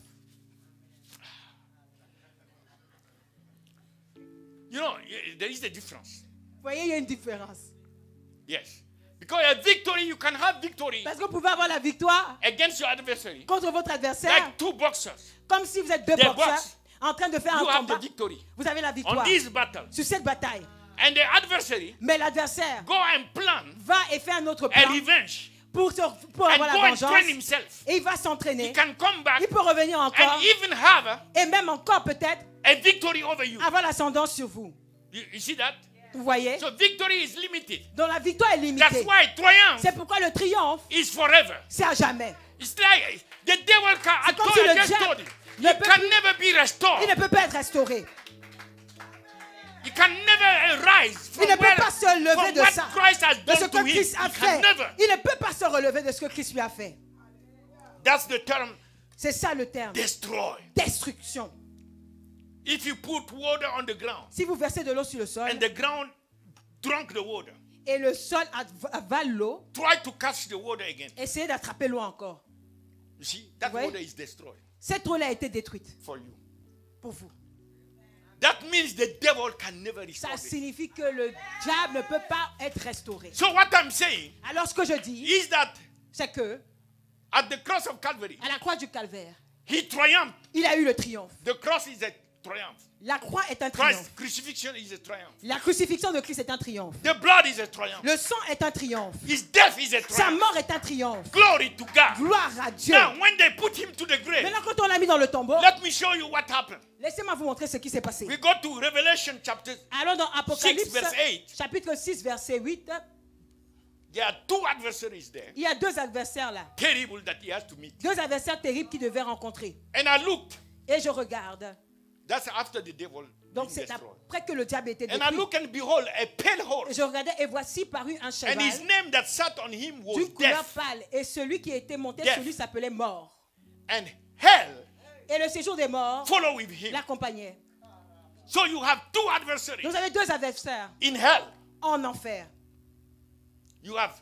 You know, there is a difference. Vous voyez, il y a une différence. Yes. Because a victory, you can have victory Parce que vous pouvez avoir la victoire against your adversary. contre votre adversaire, Like two boxers. comme si vous êtes deux They boxeurs box. en train de faire You un have the combat. victory Vous avez la on victoire this battle. sur cette bataille. And the adversary Mais l'adversaire go and plan va et fait un autre a plan revenge. pour And avoir go la and vengeance. train himself. Et il va He s'entraîner. can come back Il peut revenir encore. and even have Et même encore peut-être a victory over you. avoir l'ascendance sur vous. You see that? Vous voyez? So victory is limited. Donc la victoire est That's limitée. why triumph C'est pourquoi le triomphe, is forever. c'est à jamais. It's like the devil can, I C'est comme told si you, le I just diable told you, ne he peut can plus- never be restored. Il ne peut pas être restauré. He can never rise from, Il ne peut where, pas se lever from de what ça. Christ has De ce done to que him. Christ a He can fait. never. Il ne peut pas se relever de ce que Christ lui a fait. That's the term C'est ça le terme. destroy. Destruction. If you put water on the ground Si vous versez de l'eau sur le sol and the ground drunk the water, et le sol avale l'eau, try to catch the water again. essayez d'attraper l'eau encore. You see, that Ouais. water is destroyed Cette eau-là a été détruite for you. pour vous. That means the devil can never restore Ça it. signifie que le diable ne peut pas être restauré. So what I'm saying Alors ce que je dis, is that c'est que at the cross of Calvary, à la croix du calvaire, he triumphed. il a eu le triomphe. The cross is a triumph. La croix est un triomphe. Christ's crucifixion is a triumph. La crucifixion de Christ est un triomphe. The blood is a triumph. Le sang est un triomphe. His death is a Sa triumph. mort est un triomphe. Glory to God. Gloire à Dieu. Now, when they put him to the grave, Maintenant, quand on l'a mis dans le tombeau, let me show you what happened. laissez-moi vous montrer ce qui s'est passé. We go to Revelation chapter. Allons dans Apocalypse, 6, verse 8. chapitre 6, verset 8. There are two adversaries there. Il y a deux adversaires là. Terrible that he has to meet. Deux adversaires terribles qu'il devait rencontrer. And I looked. Et je regarde. That's after the devil Donc being c'est destroyed. après que le diable était And I détruit. look and behold a pale Et horse. je regardais et voici parut un And cheval his name that sat on him was d'une couleur death. pâle. Et celui qui était monté Death. sur lui s'appelait mort. And hell Et le séjour des morts follow with him. l'accompagnait. So you have two adversaries Vous avez deux adversaires in hell. en enfer. You have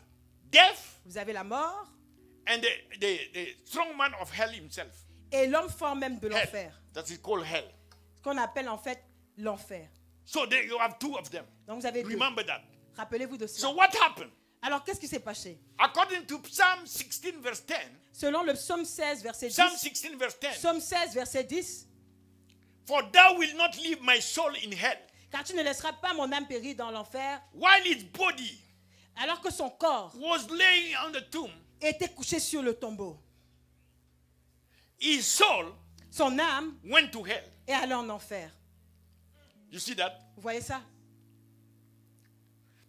death Vous avez la mort and the strong man of hell himself. et l'homme fort même de Hell. l'enfer. That is called hell. Ce qu'on appelle en fait l'enfer. So there you have two of them. Donc vous avez deux. Remember that. Rappelez-vous de So cela. what happened? Alors qu'est-ce qui s'est passé? According to Psalm 16 verse 10, Selon le psaume 16, verset 10. Psalm 16 verse 10, Psaume 16, verset 10. for thou wilt not leave my soul in hell, Car tu ne laisseras pas mon âme périr dans l'enfer, while its body alors que son corps was laying on the tomb, était couché sur le tombeau. his soul Son âme went to hell. est allée en enfer. You see that? Vous voyez ça?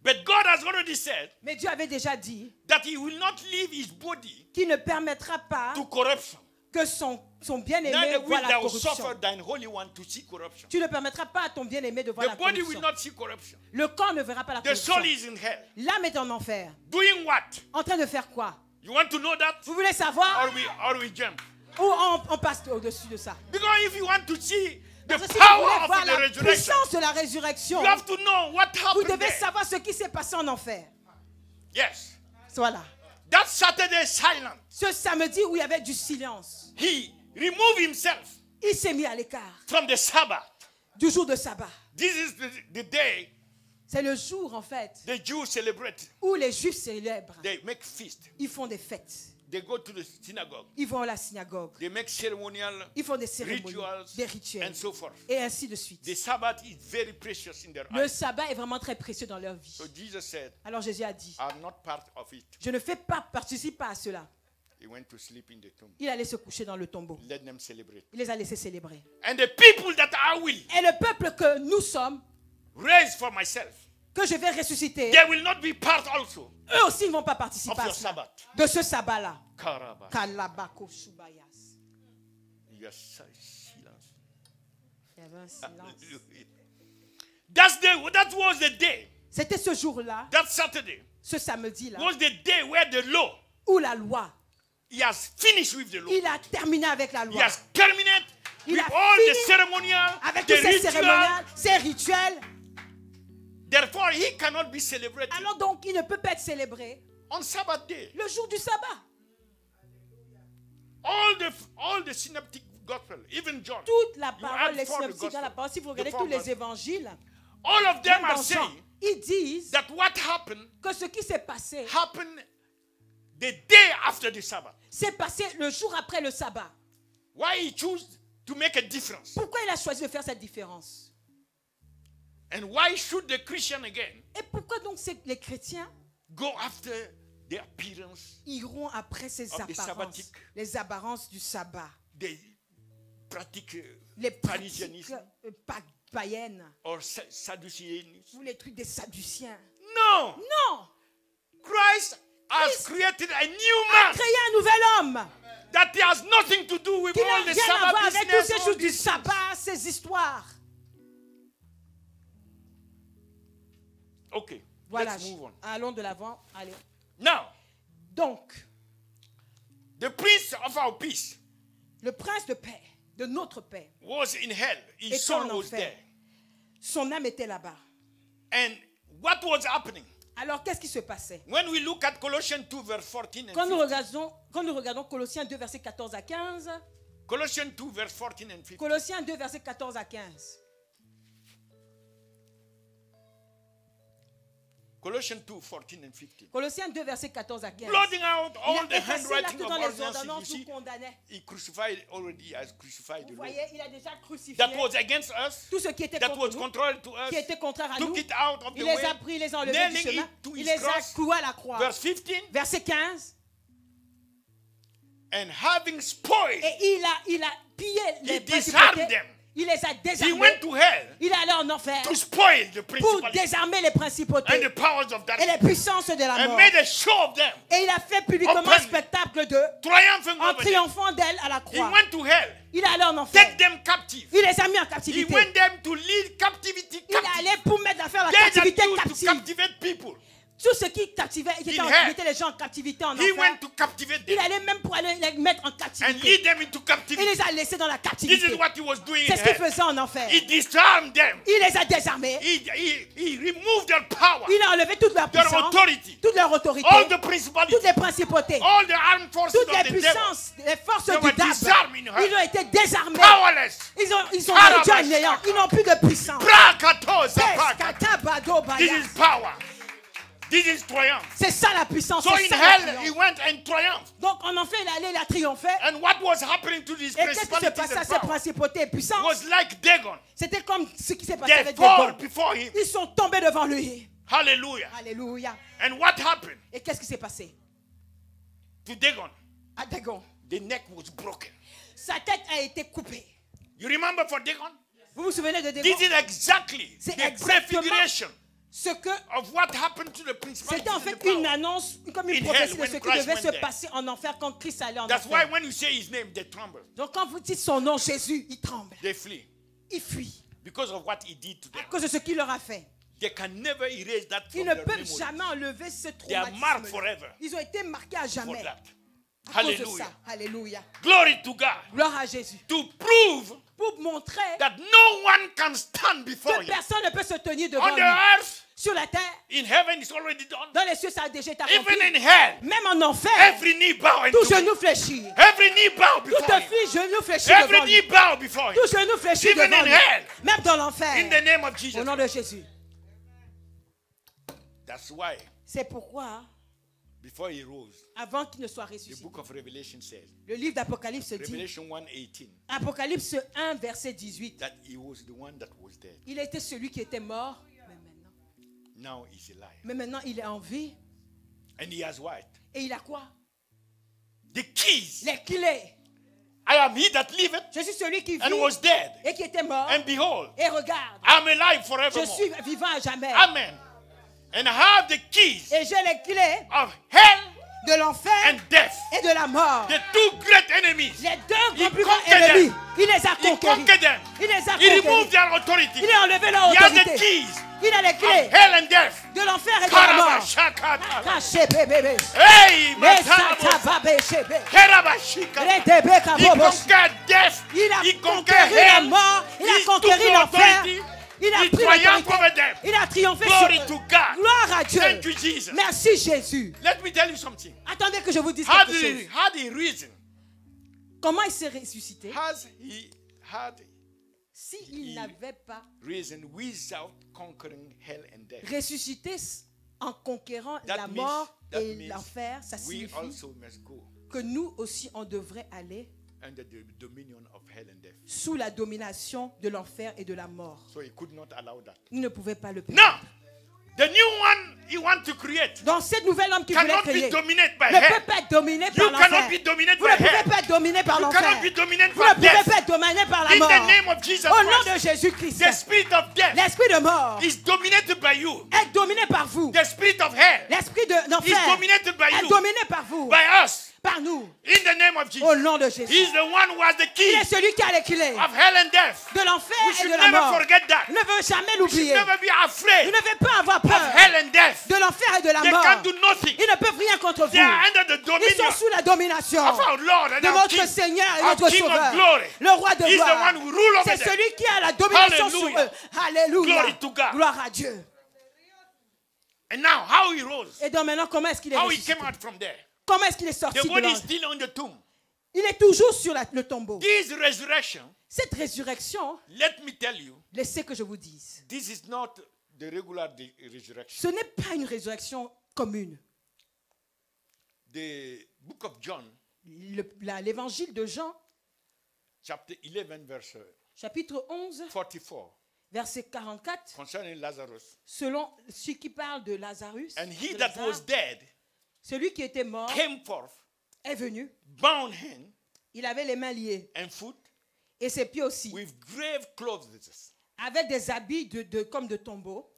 But God has already said Mais Dieu avait déjà dit that he will not leave his body qu'il ne permettra pas to corruption. que son bien-aimé Neither voit will la thou suffer corruption. thine holy one to see corruption. Tu ne permettras pas à ton bien-aimé de voir The la body will corruption. not see corruption. Le corps ne verra pas la The soul corruption. is in hell. L'âme est en enfer. Doing what? En train de faire quoi? You want to know that? Vous voulez savoir? Or we jump? Ou on passe au-dessus de ça? Because if you want to see the Parce que si vous power voulez of voir the la resurrection, puissance de la résurrection, you have to know what vous happened devez there. savoir ce qui s'est passé en enfer. Yes. Voilà. That Saturday silence, Ce samedi où il y avait du silence, he removed himself il s'est mis à l'écart from the Sabbath du jour de sabbat. This is the day C'est le jour, en fait, the Jews celebrate. où les Juifs célèbrent. They make feast. Ils font des fêtes. They go to the synagogue. Ils vont à la synagogue. They make ceremonial Ils font des cérémonies, rituals des rituels, and so forth. et ainsi de suite. The Sabbath is very precious in their Le eyes. sabbat est vraiment très précieux dans leur vie. So Jesus said, Alors Jésus a dit, I'm not part of it. je ne fais pas, participe pas à cela. He went to sleep in the tomb. Il allait se coucher dans le tombeau. Let them celebrate. Il les a laissés célébrer. And the people that I will Et le peuple que nous sommes, raise for myself, que je vais ressusciter, they will not be part also eux aussi ne vont pas participer of à your cela. Sabbath. De ce sabbat-là. Karaba. Kalabako Shubayas. You are silence. Il y avait un silence. That was the day. C'était ce jour-là, That Saturday ce samedi-là, was the day where the law, où la loi, he has finished with the law. il a terminé avec la He loi. has terminated Il with a all the fini ceremonial, Avec the tous ces ritual. cérémoniales, ces rituels. Therefore, he cannot be celebrated Alors donc, il ne peut pas être célébré on Sabbath day. le jour du sabbat. All the synoptic gospel, even John, Toute la you parole, add les for the synoptiques dans la gospel, parole, si vous the regardez four tous les gospels. évangiles, All of them même are dans Jean, saying ils disent that what happened que ce qui s'est passé, happened the day after the Sabbath. s'est passé le jour après le sabbat. Why he chose to make a difference? Pourquoi il a choisi de faire cette différence? And why should the Christian again Et pourquoi donc les chrétiens go after the appearance, iront après ces Of the apparences, sabbatic. les apparences du sabbat, the pratique les pratiques pharisianisme païennes or Sadduceanism? ou les trucs des sadduciens? No! Non! Christ has Christ created a new man Créer un nouvel homme that has nothing to do with qui n'a all the rien à Sabbath voir avec tous business. ces all jours du these sabbat, ces histoires. Okay, Voilà, let's move on. allons de l'avant. Allez. Now, Donc, the Prince of our peace le prince de paix, de notre paix, was in hell. His était soul en was enfer. there. Son âme était là-bas. And what was happening? Alors, qu'est-ce qui se passait? When we look at Colossians 2, verse 14 and Quand nous 15, regardons Colossiens 2, versets 14 à 15, Colossians 2, verse 14 and 15, Colossiens 2, versets 14 à 15. Colossians 2, 14 and 15. Colossiens 2, versets 14 à 15. Blotting out all Il the a effacé l'acte handwriting of dans les ordinances, you ordonnances see, nous condamnait. he crucified already, he has crucified Vous the law. voyez, il a déjà crucifié That was against us, tout ce qui était that contre was nous, contrary to us, qui était contraire à took nous. it out of the Il les way, a pris, il les a enlevés nailing du chemin. it to Il his les a cross. cloués à la croix. Verse 15, Verset 15. and having spoiled, Et il a pillé les disarmed principautés. them. Il les a he désarmés. went to hell Il est allé en enfer to spoil the pour principalities désarmer les and principautés the powers of et darkness, les puissances de la and mort. made a show of them, Et il a fait publiquement un Openly. spectacle d'eux triumphing en over them. triomphant d'elle à la He croix. went to hell, Il est allé en enfer. take them captive. Il les a mis en He captivité. went them to lead captivity Il est captive. allé pour mettre l'affaire à la They that captivité used to captive. captivate people. Tout ce qui captivait, qui était In en hell. captivité, les gens en captivité en He enfer. went to captivate Il them allait même pour aller les mettre en and captivité. lead them into Il captivity. les a laissés dans la This captivité. is what he was doing C'est in ce qu'il hell. faisait en enfer. He disarmed them. Il les a désarmés. He removed their power, Il a enlevé toute leur their puissance, authority, toute leur autorité, all the principalities, toutes les principautés, all the armed forces toutes of les the devil, puissances, les forces They du were diable. disarmed in hell. Ils ont été désarmés. powerless. Ils sont réduits à néant. Ils n'ont plus de puissance. Brakato zapaka. Pescatabadobaya. This is power. This is triumph. C'est ça la puissance. So c'est in ça le hell, triomphe. he went and triumphed. Donc en enfer, il est allé, il a triomphé. And what was happening to these Et qu'est-ce qui se principalities passait à and ces powers principautés et puissances? was like Dagon. C'était comme ce qui s'est passé They avec fall Dagon. before him. Ils sont tombés devant lui. Hallelujah. Alléluia. And what happened Et qu'est-ce qui s'est passé to Dagon? à Dagon? The neck was broken. Sa tête a été coupée. You remember for Dagon? Vous vous souvenez de Dagon? This is exactly C'est the exactement prefiguration Ce que of what happened to the principalities c'était en and the fait une powers. annonce, comme une In prophétie hell de when ce qui Christ devait went se there. passer en enfer quand Christ allait en That's why enfer. when you say his name, they tremble. Donc quand vous dites son nom, Jésus, il tremble. They flee Il fuit because of what he did to à them. cause de ce qu'il leur a fait. They can never erase that Ils from ne their peuvent memory jamais enlever ce They are marked traumatisme. forever Ils ont été marqués à for jamais that. À cause de Hallelujah. ça. Alléluia. Glory to God. Gloire à Jésus. To prove Pour montrer that no one can stand before que him. personne ne peut se tenir On devant the lui. earth, Sur la terre, in heaven, it's already done. dans les cieux, ça a déjà été Even accompli. in hell, Même en enfer, every knee bow tout into him. genou fléchit. Every knee bow Tout before him. genou fléchit Every devant knee lui. bow before him. Tout genou fléchit Even devant in lui. hell. Même dans In l'enfer. the name of Au Jesus. nom de Jésus. That's why, C'est pourquoi, before he rose, avant qu'il ne soit the ressuscité, book of Revelation says, le livre d'Apocalypse dit, Revelation 1:18, Apocalypse 1, verset 18, that he was the one that was dead. il était celui qui était mort, Now he's alive. mais maintenant il est en vie. And he has what? Et il a quoi? The keys. Les clés. I am he that liveth Je suis celui qui vit and was dead. et qui était mort. And behold, Et regarde, I'm alive je forevermore. suis vivant à jamais. Amen. And I have the keys Et j'ai les clés of hell de l'enfer and death. et de la mort. The two great enemies. Les deux He plus grands conquered ennemis. them. Il les a He conquéris. conquered them. Il les a He removed conquéris. their authority. Il a enlevé leur He has the autorité. keys Il a les of clés hell and death. de l'enfer et de la mort. Karabashakata. Caché bébé. Hey, Les Matarabo. satababé chébé. Kerabashika. Les débés He kabobos. conquered death. Il a He conquered conquéri la hell. mort. Il a He conquéri took l'enfer. authority. Il a He pris triumphed l'autorité. over them. Il a triomphé Glory sur to eux. God. Gloire à Dieu. Thank you, Jesus. Merci Jésus. Let me tell you something. Attendez que je vous dise Had quelque chose. he risen? Comment il s'est ressuscité? Has he had S'il n'avait pas risen without conquering hell and death? ressuscité en conquérant That la means- mort that et means l'enfer, ça We signifie also must go que nous aussi on devrait aller under the dominion of hell and death. sous la domination de l'enfer et de la mort. So he could not allow that. Nous ne pouvions pas le No! permettre. The new one he wants to create Donc cette nouvelle homme qui voulait cannot be créer dominated by ne peut hell. pas être dominé You par cannot l'enfer. be dominated Vous by ne pouvez hell. pas être dominé par You l'enfer. cannot be dominated Vous ne by pouvez death. pas être dominé par la In the mort. name of Jesus Au nom de Christ, Jésus-Christ, the spirit of death l'esprit de mort is dominated by you. est dominé par vous. The spirit of hell L'esprit is d'enfer dominated by est you, dominé par vous, by us. par nous. In the name of Au Jesus. nom de Jésus. He's the one who has the Il key est celui qui a les clés of hell and death. de l'enfer We et should de la never mort. forget that. Ne veut jamais We should l'oublier. never be Vous afraid ne devez pas avoir of peur hell and death. de l'enfer et de la They mort. can't do nothing. Ils ne peuvent rien contre They are vous. under the Ils dominion sont sous la domination of our Lord and de our notre King. Seigneur et Our notre King of Sauveur, glory. le roi de He's the gloire. one who rule over C'est them. celui qui a la domination sur Hallelujah. eux. Alléluia. Glory to God. Gloire à Dieu. And now, how he rose, Et donc maintenant, comment est-ce qu'il est how he ressuscité? came out from there. Comment est-ce qu'il est sorti The de body is là? still on the tomb. Il est toujours sur le tombeau. This resurrection, Cette résurrection, let me tell you, laissez que je vous dise, this is not the regular resurrection. ce n'est pas une résurrection commune. The book of John, L'évangile de Jean, chapter 11, verse chapitre 11, 44, verset 44, concerning Lazarus. selon ce qui parle de Lazarus, And he de that Lazare, was dead celui qui était mort came forth, est venu. bound hand Il avait les mains liées and foot et ses pieds aussi, with grave clothes. avec des habits comme de tombeau,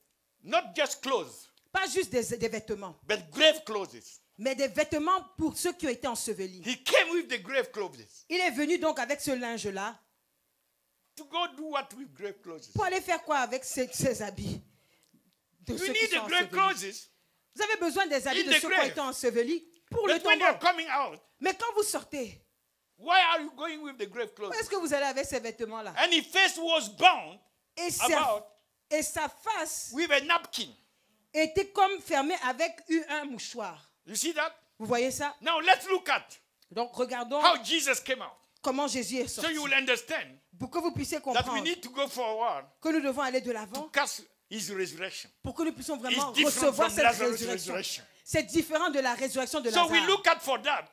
Not just clothes, pas juste des vêtements, but grave clothes. mais des vêtements pour ceux qui ont été ensevelis. He came with the grave clothes. Il est venu donc avec ce linge-là To go do what with grave clothes? pour aller faire quoi avec ces habits de You ceux qui need sont the grave ensevelis. clothes. Vous avez besoin des habits In de the ceux qui ont grave. été ensevelis pour le But when you're tombeau. coming out, Mais quand vous sortez, why are you going with the grave où clothes? est-ce que vous allez avec ces vêtements-là? And his face was bound Et about sa face with a napkin. était comme fermée avec un mouchoir. You see that? Vous voyez ça? Now let's look at Donc regardons how Jesus came out. comment Jésus est So sorti. you will understand Pour que vous puissiez that we comprendre need to go forward que nous devons aller de to l'avant, catch his resurrection. pour que nous puissions vraiment It's different recevoir from cette Lazarus' résurrection. resurrection. C'est différent de la résurrection de So we Lazare. look at for that,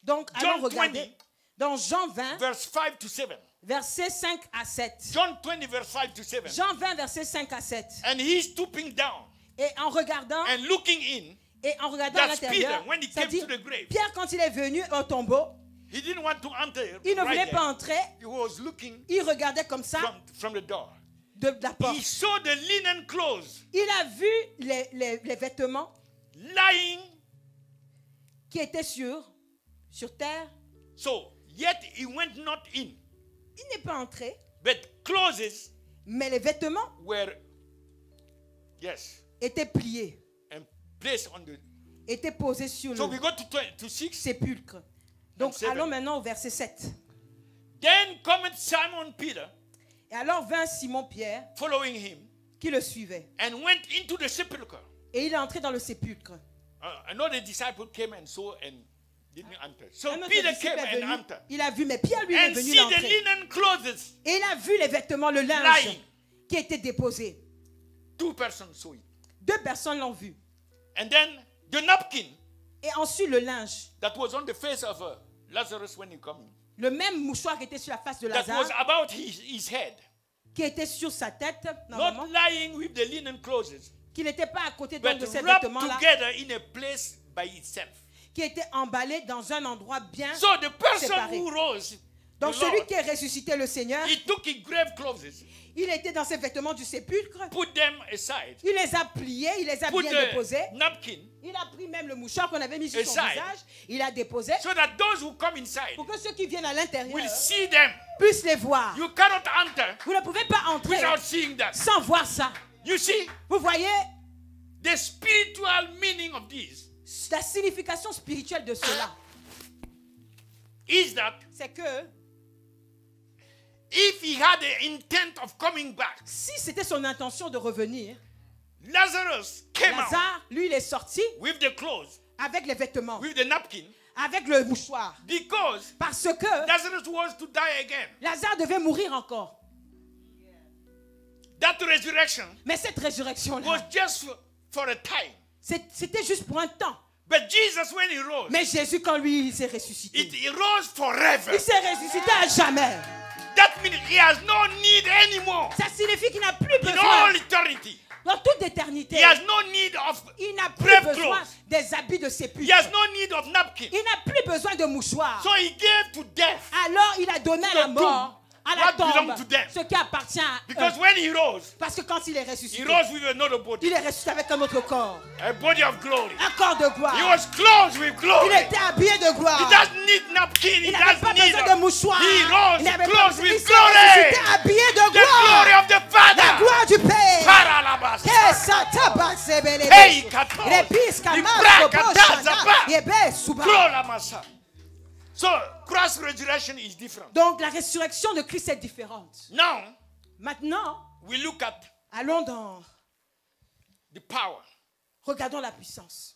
Donc John allons regarder 20, dans Jean 20, verse 5 to 7. versets 5 à 7. John 20, verse 5 to 7. Jean 20, versets 5 à 7. And he's stooping down Et en regardant, and looking in. à That's l'intérieur, Peter, when he ça came dit, to the grave. Pierre, quand il est venu au tombeau, He didn't want to enter. il ne right voulait there. pas entrer. He was looking Il regardait comme ça from the door. de la porte. He saw the linen clothes Il a vu les vêtements lying. qui étaient sur terre. So, yet he went not in. Il n'est pas entré, But clothes mais les vêtements were, yes, étaient pliés, and placed on the. étaient posés sur So le we go to 6. sépulcre. Donc, and 7. allons maintenant au verset 7. Then cometh Simon Peter, Et alors vint Simon-Pierre, following him, qui le suivait. and went into the sepulchre. Et il est entré dans le sépulcre. Another disciple came and saw and didn't enter. So Un autre Peter disciple came est and venu, entered. il a vu, mais Pierre lui est And venu see the l'entrer. linen clothes. Et il a vu les vêtements, le linge Lying. qui était déposé. 2 persons saw it. 2 personnes l'ont vu. And then the napkin Et ensuite le linge, that was on the face of Lazarus when he came, le même mouchoir qui était sur la face de that Lazare, was about his head, qui était sur sa tête, not normalement, lying with the linen clothes, qui n'était pas à côté donc, but de ces wrapped vêtements-là, together in a place by itself. qui était emballé dans un endroit bien So the person séparé. who rose, Donc the celui Lord, qui a ressuscité le Seigneur, he took his grave clothes, il était dans ses vêtements du sépulcre, put them aside, il les a pliés, il les a put bien the déposés, napkin, il a pris même le mouchoir qu'on avait mis sur son Aside. visage, il a déposé, so that those who come inside pour que ceux qui viennent à l'intérieur will see them. puissent les voir. You cannot enter Vous ne pouvez pas entrer without seeing that. sans voir ça. You see, Vous voyez the spiritual meaning of this la signification spirituelle de cela, is that c'est que if he had the intent of coming back, si c'était son intention de revenir, Lazarus came out Lazare, lui, il est sorti with the clothes, avec les vêtements, with the napkin, avec le mouchoir, because parce que Lazarus was to die again. Lazare devait mourir encore. That resurrection Mais cette résurrection-là, was just for a time. c'était juste pour un temps. But Jesus, when he rose, Mais Jésus, quand lui, il s'est ressuscité, he rose forever. il s'est ressuscité à jamais. That means he has no need anymore. Ça signifie qu'il n'a plus In besoin, all eternity, dans toute éternité, he has no need of il n'a plus grave besoin clothes. des habits de He sépulcre. has no need of napkin. Il n'a plus besoin de mouchoir. So he gave to death. Alors il a donné à la mort, à la What tombe, belongs to them? ce qui appartient à eux. Because when he rose, Parce que quand il est he ressuscité, rose with another body, il est ressuscité avec un autre corps, a body of glory. un corps de gloire. He was clothed with Il glory. était habillé de gloire. He doesn't need napkin. He Il n'avait pas doesn't need. besoin de mouchoir. He rose Il n'avait pas clothed besoin. Il with s'est glory. ressuscité habillé de The glory gloire. of the La Father. gloire du Père. Paralabas. Que ça tabasse, belé. Hey, katos. Rebis, kamas, Libra, kobo, kataza, shana, ba. yebe, suba. Glolamasa. So, cross resurrection is different. Donc la résurrection de Christ est différente. Now, Maintenant, we look at allons dans... the power. Regardons la puissance.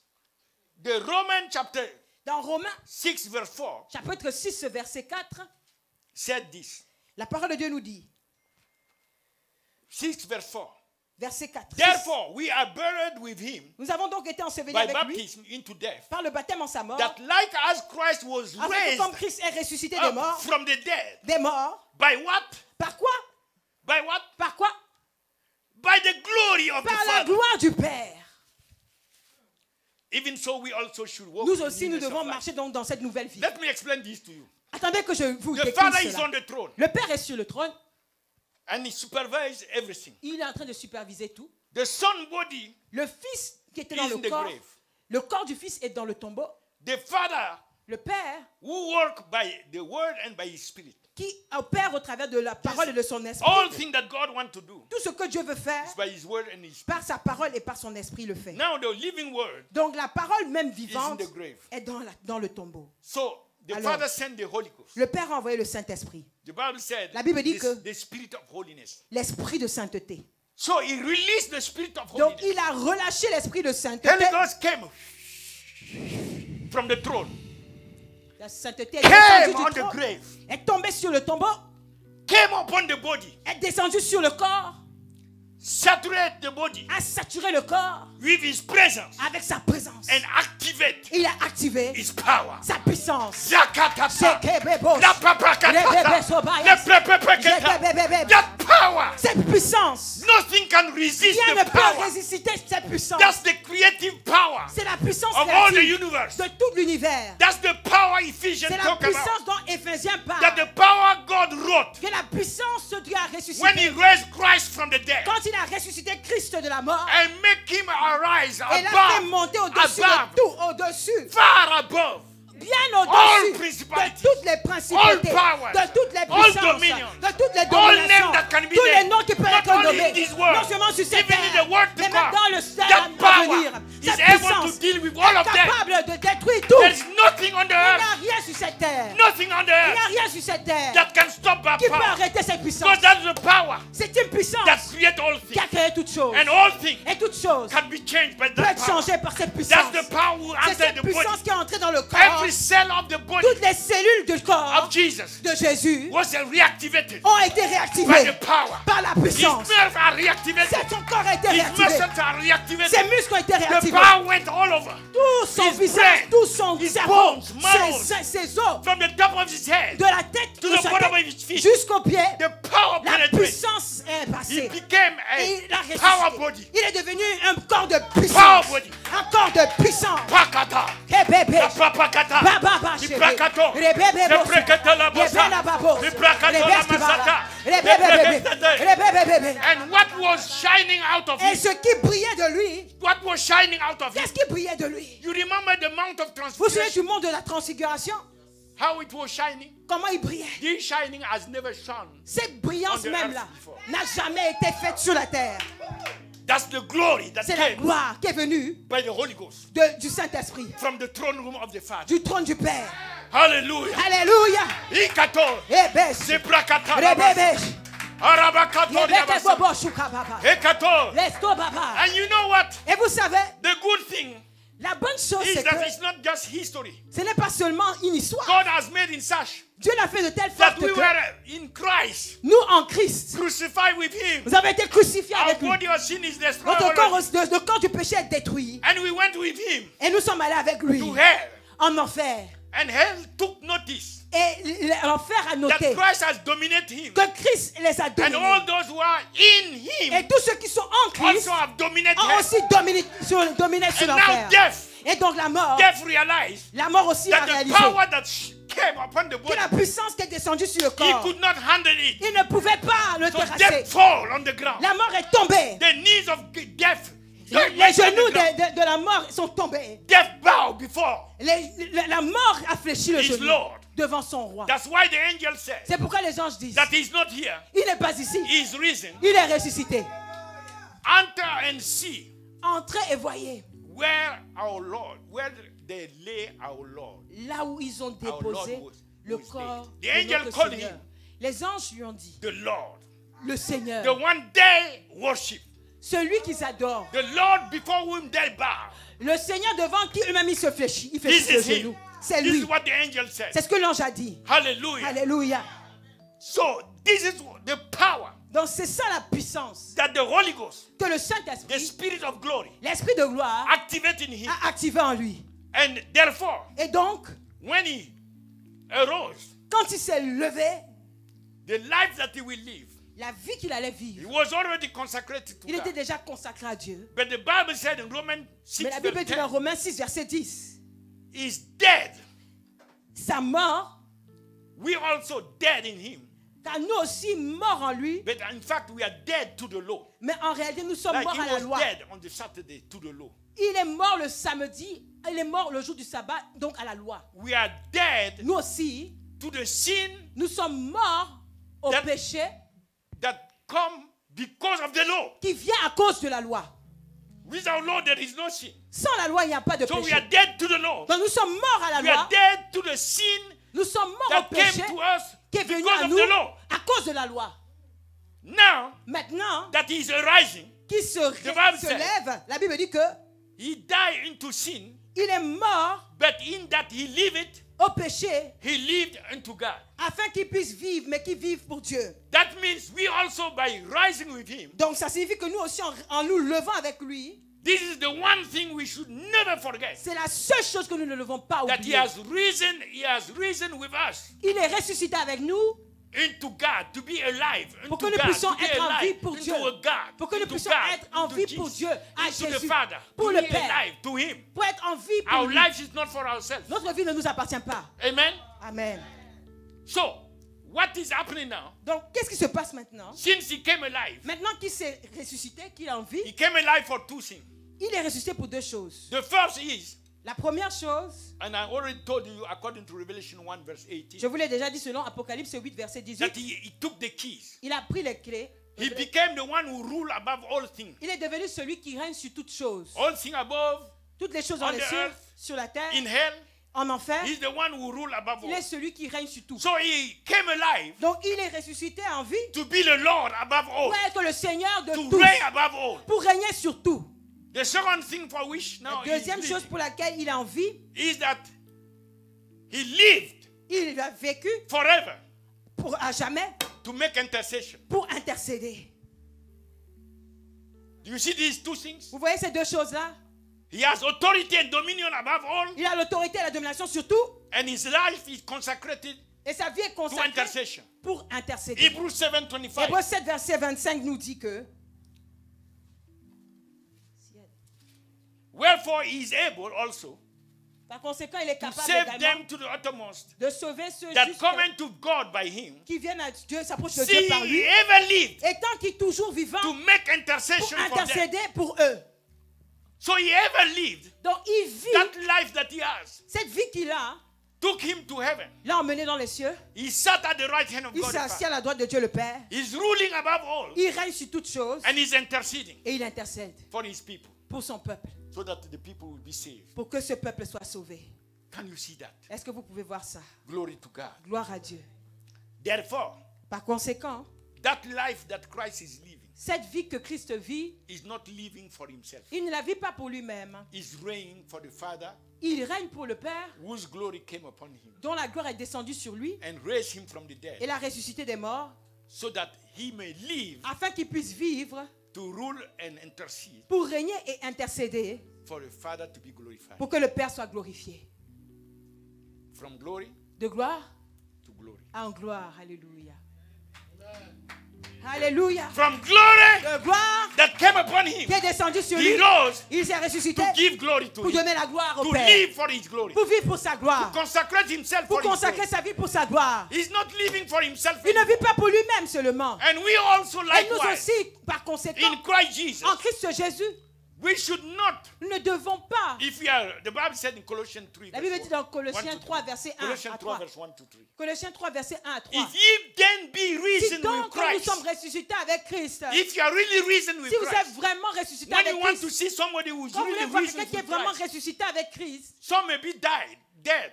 The Roman chapter Dans Romains, 6 verse 4 chapitre 6, verset 4, said this. la parole de Dieu nous dit, 6 verse 4. verset 4, Therefore, we are buried with him nous avons donc été ensevelis by avec lui baptism into death. par le baptême en sa mort, That like as Christ was afin que raised comme Christ est ressuscité up des from the dead. morts, By what? par quoi? By what? Par quoi? By the glory of the Par la Father. gloire du Père. Even so, we also should walk Nous in aussi, nous newness of devons life. marcher donc dans cette nouvelle vie. Let me explain this to you. Attendez que je vous The décrive Father is cela. on the throne Le Père est sur le trône, and he supervises everything. il est en train de superviser tout. The Son body Le Fils qui était is dans in le the corps, grave. le corps du Fils est dans le tombeau. The Father Le Père who work by the word and by his spirit. qui opère au travers de la parole et de son esprit. All things that God wants to do Tout ce que Dieu veut faire, is by his word and his spirit. par sa parole et par son esprit, le fait. Now the living word Donc la parole même is in vivante the grave. est dans le tombeau. So the Alors, Father sent the Holy Ghost. Le Père a envoyé le Saint-Esprit, The Bible said La Bible dit que- the spirit of holiness. l'esprit de sainteté. So he released the spirit of Donc holiness. il a relâché l'esprit de Holy sainteté. Ghost came from the throne, La sainteté est came descendue on du the trône, grave, est tombée sur le tombeau, came upon the body, est descendue sur le corps, saturate the body a saturé le corps with his presence avec sa présence. and activate Il a activé his power. sa puissance. Zakatata, Sekebebos. la paprakatata, le pepepeketa. That power, Cette puissance, nothing can resist rien the ne peut power. résister cette puissance. That's the creative power C'est la puissance of all the créative universe. de tout l'univers. That's the power Ephesians C'est la talk about. puissance dont Éphésiens That parle. the power God wrote Que la puissance de Dieu a when ressuscité. he raised Christ from the dead Quand il a ressuscité Christ de la mort, and make him arise et l'a fait above, monter au-dessus above, de tout, au-dessus, far above, bien au-dessus de toutes les principautés, de toutes les puissances, de toutes les dominations, tous les noms qui peuvent être nommés, non seulement sur cette terre, mais même dans le ciel à venir. Cette puissance est capable de détruire tout. Il n'y a rien sur cette terre. Il n'y a rien sur cette terre qui peut arrêter cette puissance. C'est une puissance qui a créé toutes choses. Et toutes choses peuvent être changées par cette puissance. C'est cette puissance qui est entrée dans le corps. Toutes les cellules du corps de Jésus ont été réactivées par la puissance. Son corps a été réactivé. Ses muscles ont été réactivés. Tout son visage, tout son cerveau, ses os, de la tête de sa tête jusqu'au pied, la puissance est passée. Il a ressuscité. Il est devenu un corps de puissance. Un corps de puissance. And what was shining out of Et him? ce qui brillait de lui, What was shining out of him? qu'est-ce qui brillait de lui? You remember the Mount of Vous vous souvenez Transfiguration? du monde de la transfiguration? How it was shining? Comment il brillait? This shining has never shone. Cette brillance On the même là earth before. n'a jamais été faite sur la terre. That's the glory that C'est la came gloire qui est venue by the Holy Ghost du Saint-Esprit, from the throne room of the Father. du trône du Père. Hallelujah. Alléluia. Ikato. Rebes. Zebrakata. Rebebes. Arabakato. Yebeke bobo shuka baba. Ekato. Lesto baba. And you know what? Et vous savez, The good thing la bonne chose is c'est that que it's not just history. ce n'est pas seulement une histoire. God has made in such Dieu l'a fait de telle that sorte we que were in Christ, nous en Christ, crucified with Him. vous avez été crucifiés Our avec lui. body of sin is destroyed Notre corps, already. le corps du péché est détruit. And we went with Him Et nous sommes allés avec lui to hell. en enfer. And hell took notice Et l'enfer a that noté Christ has dominated him. que Christ les a And all dominés. those who are in Him Et tous ceux qui sont en Christ also have dominated ont hell. aussi dominé sur And now l'enfer. death, Et donc la mort realized La mort aussi a that the réalisé power that came upon the que body, la puissance qui est descendue sur le he corps, could not handle it. il ne pouvait pas le So terrasser. death fall on the ground. La mort est tombée. The knees of death, Les genoux de la mort sont tombés. death bow before La mort a fléchi le his genou Lord. devant son roi. That's why the angel said C'est pourquoi les anges disent, that he's not here. il n'est pas ici, He's risen. il est ressuscité. Enter and see Entrez et voyez where our Lord, where they lay our Lord. là où ils ont déposé le was corps dead. The de angel notre called Seigneur. him Les anges lui ont dit, The Lord, le Seigneur, the one they worship, celui qu'ils adorent, the Lord before whom they bow. le Seigneur devant qui eux-mêmes ils se fléchissent, il This fléchit le is him. genou. C'est This lui. is what the angel said. C'est ce que l'ange a dit. Hallelujah. Alléluia. So this is the power Donc c'est ça la puissance that the Holy Ghost, que le the Saint-Esprit, Spirit of glory, l'Esprit de gloire, activate in him. a activé en lui. And therefore, Et donc, when he arose, quand il s'est levé, the life that he will live, la vie qu'il allait he vivre, was already consecrated to il était God. déjà consacré à Dieu. But the Bible said in Romans 6, Mais la Bible verse dit dans 10, Romains 6, verset 10, is dead. sa mort, We also dead in him. car nous aussi morts en lui, But in fact, we are dead to the law. mais en réalité nous sommes Like morts he à la was loi. dead on the Saturday to the law. Il est mort le samedi, il est mort le jour du sabbat, donc à la loi. We are dead Nous aussi, to the sin nous sommes morts au That- péché that come because of the law. qui vient à cause de la loi. Without law, there is no sin. Sans la loi, il n'y a pas de So we péché. are dead to the law. Donc nous sommes morts à la We are loi, dead to the sin nous sommes morts that au péché came to us qui est venu because à of nous the law. à cause de la loi. Now Maintenant, that he is arising, qui se Bible says- lève, la Bible dit que he died into sin, il est mort but in that he lived, au péché he lived unto God. afin qu'il puisse vivre, mais qu'il vive pour Dieu. That means we also, by rising with him, Donc ça signifie que nous aussi, en nous levant avec lui, this is the one thing we should never forget. c'est la seule chose que nous ne devons pas That he oublier. has risen with us Il est ressuscité avec nous into God, to be alive, pour que unto nous God, puissions to be être en vie alive, pour into Dieu. a God, Pour que nous into puissions God, être en into vie Jesus, pour Dieu, à into the Jésus, Father, pour to le be Père. alive to him. Pour être en vie pour Our lui. life is not for ourselves. Notre vie ne nous appartient pas. Amen. Amen. So, what is happening now? Donc, qu'est-ce qui se passe maintenant? Since he came alive, Maintenant qu'il s'est ressuscité, qu'il est en vie, he came alive for two things. il est ressuscité pour deux choses. The first is La première chose, and I already told you according to Revelation 1 verse 18, je vous l'ai déjà dit selon Apocalypse 8, verset 18, that he took the keys. il a pris les clés. He became the one who ruled above all things. Il est devenu celui qui règne sur toutes choses. All things above, Toutes les choses dans on les the cieux, earth, sur la terre, in hell. en enfer. He's the one who ruled above Il all. est celui qui règne sur tout. So he came alive Donc il est ressuscité en vie to be the Lord above all, pour être le Seigneur de to tous, reign above all. pour régner sur tout. The second thing for which now La deuxième he chose pour laquelle il est en vie, is that he lived il a vécu forever à jamais to make intercession. pour intercéder. Do you see these two things? Vous voyez ces deux choses-là? He has authority and dominion above all, Il a l'autorité et la domination sur tout, and his life is consecrated et sa vie est to consacrée intercession. pour intercéder. Hebrews 7:25. Hébreux 7, verset 25 nous dit que Wherefore he is able also par conséquent, il est to capable save également them to the uttermost de sauver ceux that justes come unto God by him, qui viennent à Dieu, s'approchent de Dieu par seeing lui, he ever lived étant qu'il est toujours vivant to make pour intercession for them. intercéder pour eux. So he ever lived. Donc il vit That life that he has cette vie qu'il a, took him to heaven. l'a emmené dans les cieux. He sat at the right hand of Il God s'est the assis Father. à la droite de Dieu le Père. He's ruling above all, Il règne sur toutes choses and he's interceding et il intercède for his people pour son peuple, so that the people will be saved. pour que ce peuple soit sauvé. Can you see that? Est-ce que vous pouvez voir ça? Glory to God. Gloire à Dieu. Therefore, Par conséquent, that life that Christ is living cette vie que Christ vit, is not living for himself. il ne la vit pas pour lui-même. He's reigning for the Father, Il règne pour le Père, whose glory came upon him dont la gloire est descendue sur lui and raised him from the et dead, l'a ressuscité des morts, so that he may live afin qu'il puisse vivre to rule and intercede pour régner et intercéder, for the Father to be glorified. pour que le Père soit glorifié. From glory De gloire to glory. en gloire. Alléluia. Alléluia. From glory De gloire that came upon him, qui est descendue sur he lui, rose il s'est ressuscité to give glory to pour him, donner la gloire au to Père, live for his glory, pour vivre pour sa gloire, consecrate himself pour for his consacrer glory. sa vie pour sa gloire. He's not living for himself Il ne anymore. vit pas pour lui-même seulement. And we also Et nous likewise, aussi, par conséquent, in Christ Jesus, en Christ Jésus, we should not, nous ne devons pas. if we are, the Bible said in Colossians 3, La Bible verse dit dans 1 Colossiens to 3, 3. verset 1 Colossians à 3, 3. verse 1 to 3. Colossiens 3, verset 1 à 3. If ye then be Si risen donc with quand nous sommes Christ, ressuscités avec Christ, if you are really risen with si vous êtes Christ, vraiment ressuscités when avec you want to Christ, see somebody who's quand vous voulez really voir risen quelqu'un qui est with vraiment Christ, ressuscité avec Christ, some may be dead,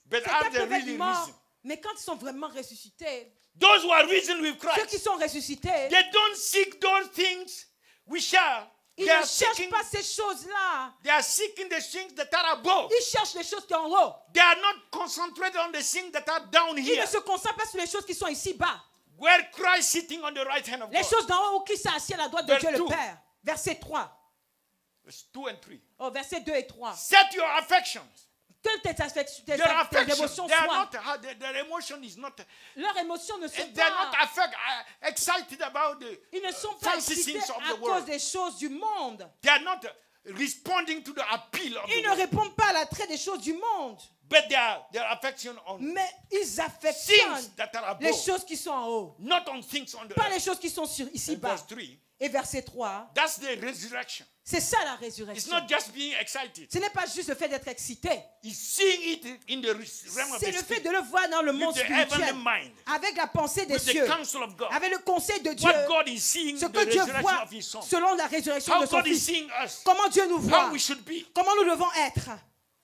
but are certains they peuvent être really morts, risen? mais quand ils sont vraiment ressuscités, Those who are risen with ceux qui Christ, sont ressuscités, they don't seek those things which are. ils They ne are cherchent seeking. pas ces choses-là. They are seeking the things that are above. Ils cherchent les choses qui sont en haut. They are not concentrated on the things that are down Ils here, ne se concentrent pas sur les choses qui sont ici-bas. where Christ sitting on the right hand of Les God. choses d'en haut où Christ est assis à la droite de Verse Dieu le 2. Père. Verset 3. Verse 2 and 3. Oh, verset 2 et 3. Set your affections. Que tes Their tes affections. émotions They are soient. not. Their emotion is not. Leurs émotions ne sont They are not pas. excited about Ils ne sont pas fancy excités things of à the world. cause des choses du monde. They are not responding to the appeal of Ils the ne world. répondent pas à l'attrait des choses du monde. But their affection on Mais ils affectionnent things that are les above, choses qui sont en haut. not on things on the Pas les earth. choses qui sont And ici-bas. verse 3. Et verset 3. That's the resurrection. C'est ça la It's résurrection. not just being excited. Ce n'est pas juste le fait d'être excité. It's seeing it in the realm of C'est the le fait spirit, de le voir dans le monde with the spirituel. heavenly mind, Avec la pensée des with the cieux. counsel of God. Avec le conseil de Dieu. What God is seeing Ce in the que Dieu resurrection voit of His Son. selon la résurrection How de son God is Fils. seeing us. Comment Dieu nous voit. How we should be. Comment nous devons être.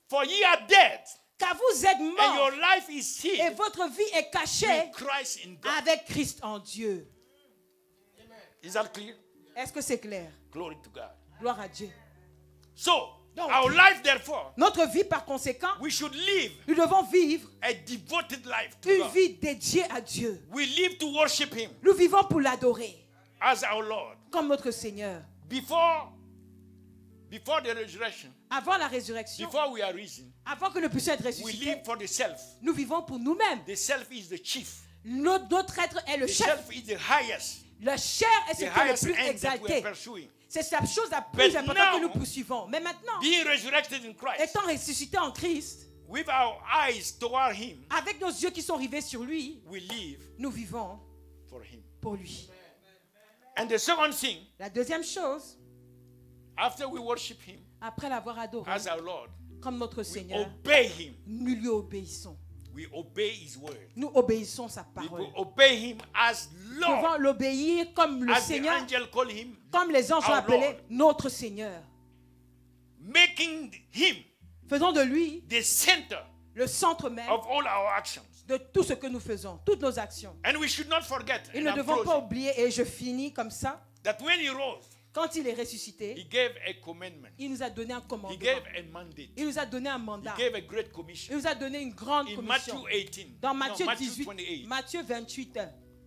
For ye are dead, Car vous êtes and your morts. life is Et hid votre vie est cachée with Christ in God. avec Christ en Dieu. Is that clear? Est-ce que c'est clair? Glory to God. Gloire à Dieu. So, Donc, our life, therefore, Notre vie, par conséquent, we should live nous devons vivre a devoted life to une God. vie dédiée à Dieu. We live to worship Him Nous vivons pour l'adorer as our Lord. comme notre Seigneur. Before the resurrection, Avant la résurrection, before we are risen, avant que nous puissions être we ressuscités, live for the self. nous vivons pour nous-mêmes. The self is the chief. Notre être est le The chef. self is the highest. La chair est ce qui The est le highest plus end that we are exalté. pursuing. C'est la chose la plus But importante now, que nous poursuivons. Mais maintenant, Being resurrected in Christ, étant ressuscité en Christ, with our eyes toward Him, avec nos yeux qui sont rivés sur lui, we live nous vivons for Him. pour lui. And the second thing, La deuxième chose, after we worship Him après l'avoir adoré as our Lord, comme notre We Seigneur, obey him. nous lui obéissons. We obey his word. Nous obéissons sa We parole. obey him as Nous devons Lord. l'obéir comme le As the Seigneur, angel call him, comme les anges our l'ont appelé Lord. notre Seigneur. Making him Faisons de lui the center le centre même of all our actions. de tout ce que nous faisons, toutes nos actions. And we should not forget, Et and nous ne I'm devons pas closing, oublier, et je finis comme ça, that when he rose, quand il est ressuscité, he gave a commandment. il nous a donné un He commandement. gave a mandate. Il nous a donné un He mandat. gave a great commission. Il nous a donné une grande In Matthew commission. 18, Dans no, Matthieu Matthew 18, 28, Matthieu 28,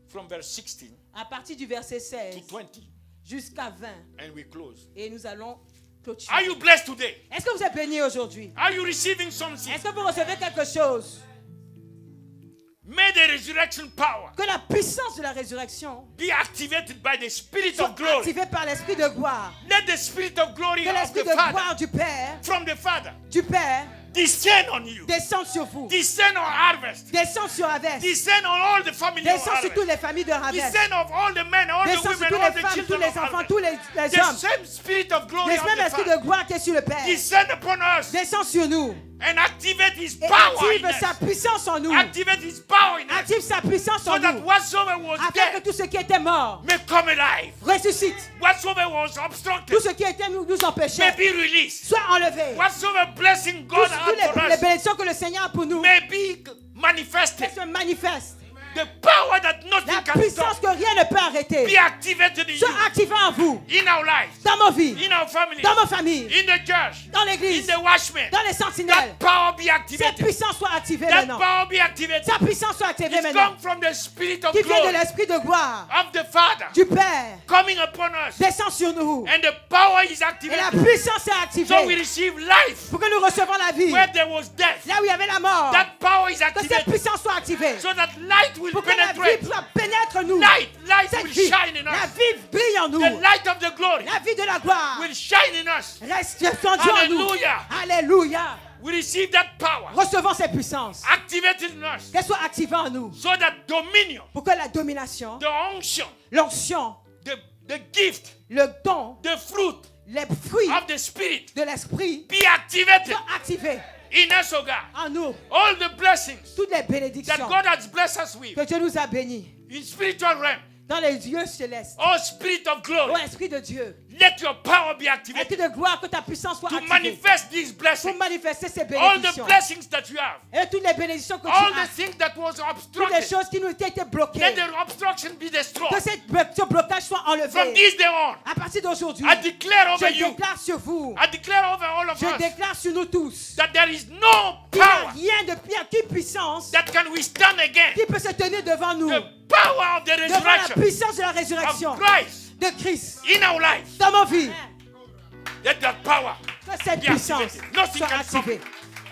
from verse 16 à partir du verset to 16 20, jusqu'à 20. and we close. Et nous allons clôturer. Are you blessed today? Est-ce que vous êtes bénis aujourd'hui? Are you receiving something? Est-ce que vous recevez quelque chose? May the resurrection power Que la puissance de la résurrection be activated by the Spirit soit of glory. activée par l'Esprit de gloire. Let the Spirit of glory Que of l'Esprit the de Father, gloire du Père, from the Father, descende descend on you. descende sur vous. Descend on Harvest. Descend sur Harvest. Descend on all the family of Descend sur toutes Harvest. les familles de Harvest. Descend of all the men, all the Descend sur women, toutes all les the femmes, tous children les of enfants, Harvest. tous les The hommes. same Spirit of glory Le of même the esprit Father de gloire qui est sur le Père. descend upon us Descend sur nous and activate His et power in active sa us. puissance en nous. Activate His power in us. Active sa puissance So en that nous. whatsoever was Afin que dead tout ce qui était mort may come alive. ressuscite. Whatsoever was Tout obstructed ce qui était nous may empêchait be released. soit enlevé. Whatsoever blessing God Tous has for les us bénédictions que le Seigneur a pour nous may be manifested. se manifestent. The power that La nothing can puissance stop que rien ne peut arrêter be activated in soit you, activée en vous, in our lives, dans nos vies, in our families, dans nos familles, in the church, dans in l'église, the watchmen. dans les sentinelles. That power be Cette activated. puissance soit activée That maintenant. power be activated. Sa puissance soit activée It's maintenant. come from the Spirit of Qui vient de glory l'esprit de gloire of the Father du Père. coming upon us. Descend sur nous. And the power is Et la activated. puissance est So we activée receive life pour que nous recevons la vie. where there was death. Là où il y avait la mort, That power is que cette activated puissance soit activée. so that light will Pour que la vie penetrate. pénètre nous. Light Cette will vie, shine in la us. vie brille en nous. The light of the glory La vie de la gloire will shine in us. reste descendue en nous. Hallelujah. Alléluia. We receive that power Recevons ces puissances. activated in us Qu'elles soient activées en nous. so that dominion, Pour que la domination, the unction, l'onction, the gift, le don, the fruit les fruits of the Spirit de l'esprit be activated soient activés in us, oh God. en nous. All the blessings Toutes les that bénédictions God has blessed us with que Dieu nous a bénis in spiritual realm. dans les lieux célestes. Oh, Spirit of glory, Ô Esprit de Dieu, let your power be Esprit activated de gloire, que ta puissance soit to activée manifest these pour blessings. manifester ces All the bénédictions. blessings that you have, Et toutes les bénédictions que all tu the as, things that was toutes les obstructed, choses qui nous étaient bloquées, let the obstruction be destroyed. que ce blocage soit From enlevé. this day on, À partir d'aujourd'hui, I declare over je you, déclare sur vous, I declare over all of je us déclare sur nous tous, that there is no qu'il n'y a power rien de pire qu'une puissance that can withstand again qui peut se tenir devant nous, the power of the devant la resurrection puissance de la résurrection of Christ de Christ in our life. dans nos vies. Let that power Que cette be puissance activated. Nothing soit can stop activée. it.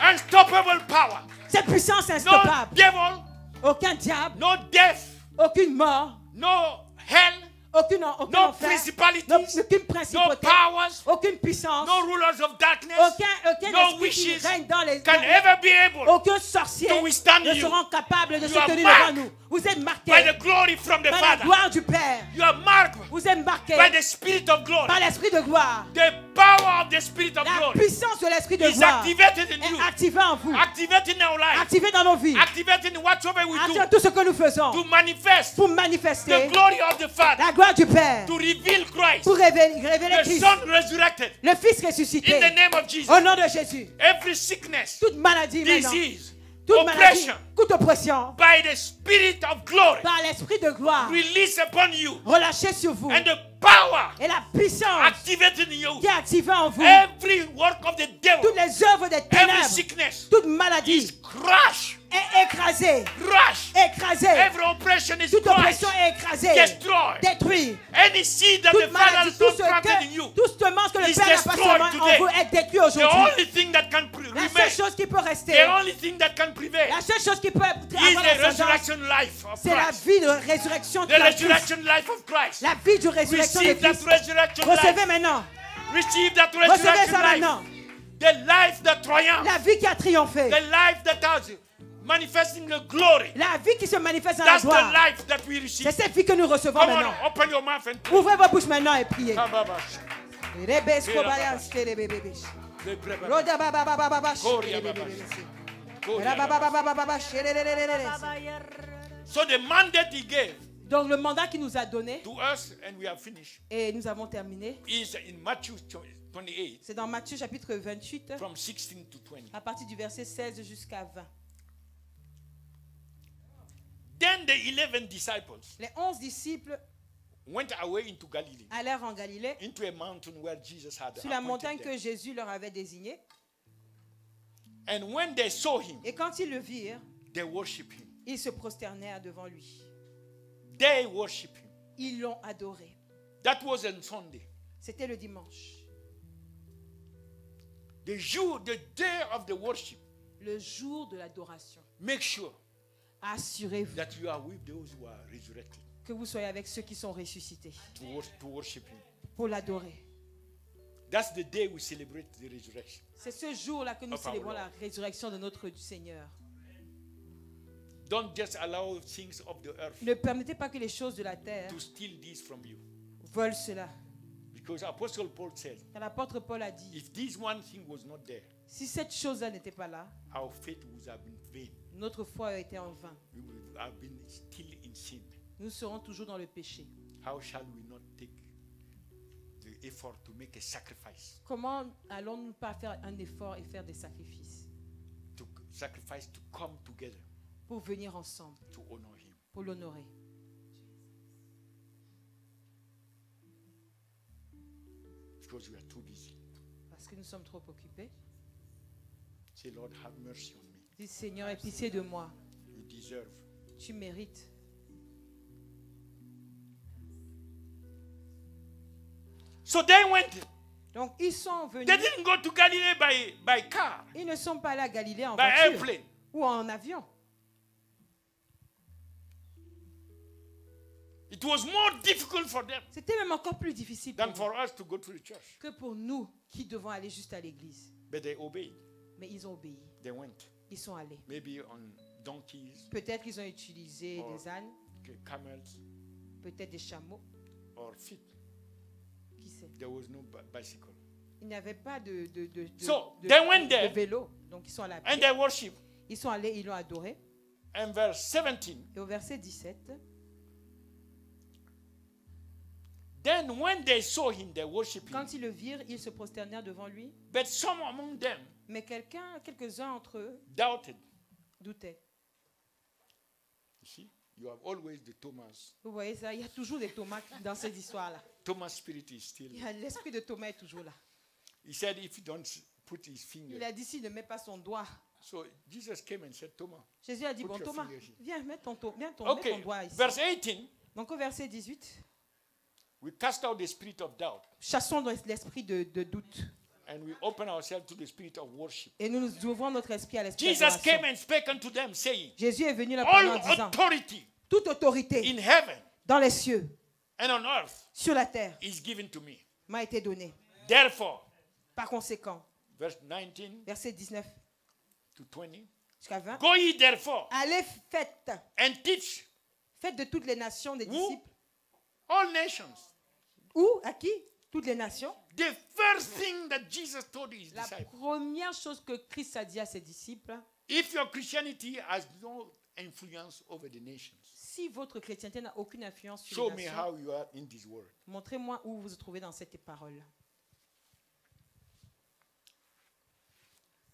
Unstoppable power. Cette puissance No instoppable. devil, Aucun diable, no death, aucune mort, no hell, aucun no enfer, principalities, aucune no principauté, powers, aucune puissance, no rulers of darkness aucun no esprit qui wishes règne dans les can ever be able aucun sorcier to withstand ne you. seront capables de You se are tenir marked devant nous. Vous êtes marqués by the glory from the par la Father. gloire du Père. You are marked Vous êtes marqués by the Spirit of glory. par l'Esprit de gloire. The power of the Spirit of La glory puissance de l'Esprit de is gloire activated in you, est activée en vous, activated in our life, activée dans nos vies, activated in whatsoever we activée dans do tout ce que nous faisons to manifest pour the manifester glory of the Father, la gloire du Père, to reveal Christ, pour révéler the Christ, Son resurrected, le Fils in ressuscité. the name of Jesus. Au nom de Jésus, Every sickness, toute maladie maintenant, disease, toute maladie, oppression, toute oppression, by the Spirit of glory, par l'Esprit de gloire, release upon you, relâchée sur vous, and the power et la puissance activated in you. qui est activée en vous, Every work of the devil, toutes les œuvres des every ténèbres, sickness toute is maladie crushed, est écrasée, crushed. écrasée, Every oppression is toute oppression crushed, est écrasée, destroyed. détruite. Any seed that Toute the Father maladie, has tout not ce planted in you, que, tout semence que le is Père n'a pas destroyed semé en today. vous est détruit the aujourd'hui. only thing that can La remain, seule chose qui peut rester, the only thing that can prevail la seule chose qui peut is avoir the l'ascendance, resurrection life of c'est la Christ. vie de résurrection de The Christ. resurrection life of Christ. La vie de résurrection de Receive that Christ. resurrection Recevez life. maintenant. Receive that Recevez resurrection ça life. maintenant. The life that triumphs. La vie qui a triomphé. The life that has manifesting the glory. La vie qui se manifeste dans la That's the gloire. life that we C'est receive. cette vie que nous recevons Come maintenant. on, open your mouth and pray. Ouvrez vos bouches maintenant et priez. Kababash. Rebesco bayas, terebebebes. Roda baba baba baba. Koria baba. Koria baba. So the mandate he gave Donc le mandat qu'il nous a donné, to us, and we have finished, et nous avons terminé, is in Matthew 28, c'est dans Matthieu chapitre 28, from 16 to 20. à partir du verset 16 jusqu'à 20. Then the 11 disciples Les 11 disciples went away into Galilee, allèrent en Galilée, into a mountain where Jesus had sur la montagne appointed que them. Jésus leur avait désignée. And when they saw him, Et quand ils le virent, they worshiped him. ils se prosternèrent devant lui. They worshiped him. Ils l'ont adoré. That was on Sunday. C'était le dimanche. The day of the worship. Le jour de l'adoration. Make sure Assurez-vous that you are with those who are resurrected que vous soyez avec ceux qui sont ressuscités to worship him. pour l'adorer. That's the day we celebrate the resurrection. C'est ce jour-là que nous Of our célébrons Lord. la résurrection de notre Seigneur. Don't just allow things of the earth Ne permettez pas que les choses de la terre to steal this from you. volent cela. Because Apostle Paul said, Car l'apôtre Paul a dit, if this one thing was not there, si cette chose-là n'était pas là, our faith would have been vain. notre foi a été en vain. We would have been still in sin. Nous serons toujours dans le péché. How shall we not take the effort to make a sacrifice? Comment allons-nous pas faire un effort et faire des sacrifices To sacrifice to come together pour venir ensemble, to honor him. pour l'honorer? Because we are too busy. Parce que nous sommes trop occupés. Say, Lord, have mercy on me. Dis, Seigneur, aie pitié de moi. You deserve. Tu mérites. So they went. Donc, ils sont venus. They didn't go to Galilee by car, Ils ne sont pas allés à Galilée en by voiture airplane. ou en avion. It was more difficult for them C'était même encore plus difficile than pour for us to go to the church. que pour nous qui devons aller juste à l'église. But they obeyed. Mais ils ont obéi. They went. Ils sont allés. Maybe on donkeys, Peut-être qu'ils ont utilisé Oh. des ânes, camels, peut-être des chameaux. or feet. Qui sait? There was no bicycle. Il n'y avait pas de So, they went de there. vélo. Donc ils sont allés à And pied. they worship. Ils sont allés, ils l'ont adoré. And verse 17. Et au verset 17, Then when they saw him, they worshiped him. quand ils le virent, ils se prosternèrent devant lui. But some among them Mais quelques-uns entre eux doubted. doutaient. You see, you have always the Thomas. Vous voyez ça? Il y a toujours des Thomas dans ces histoires-là. Thomas spirit is still. L'esprit de Thomas est toujours là. He said if he don't put his finger. Il a dit s'il ne met pas son doigt. So Jesus came and said, Thomas. Jésus a dit, Put bon your Thomas, finger here. viens, mets ton Okay, doigt ici. verse 18. Donc au verset 18, We cast out the spirit of doubt chassons l'esprit de doute. and we open ourselves to the spirit of worship. Et nous ouvrons notre esprit à l'esprit Jesus d'adoration. came and spake unto them, saying, Jésus est venu là all en disant, authority toute autorité in heaven dans les cieux, and on earth sur la terre, is given to me. m'a été donnée. Therefore, Par conséquent, verse 19 verset 19 to 20, jusqu'à 20, go ye therefore allez, faites de toutes les nations des Who? disciples. all nations. Où? À qui? Toutes les nations. The first thing that Jesus told his La disciples, première chose que Christ a dit à ses disciples, if your Christianity has no influence over the nations, si votre chrétienté n'a aucune influence sur show les me nations, how you are in this world. montrez-moi où vous vous trouvez dans cette parole.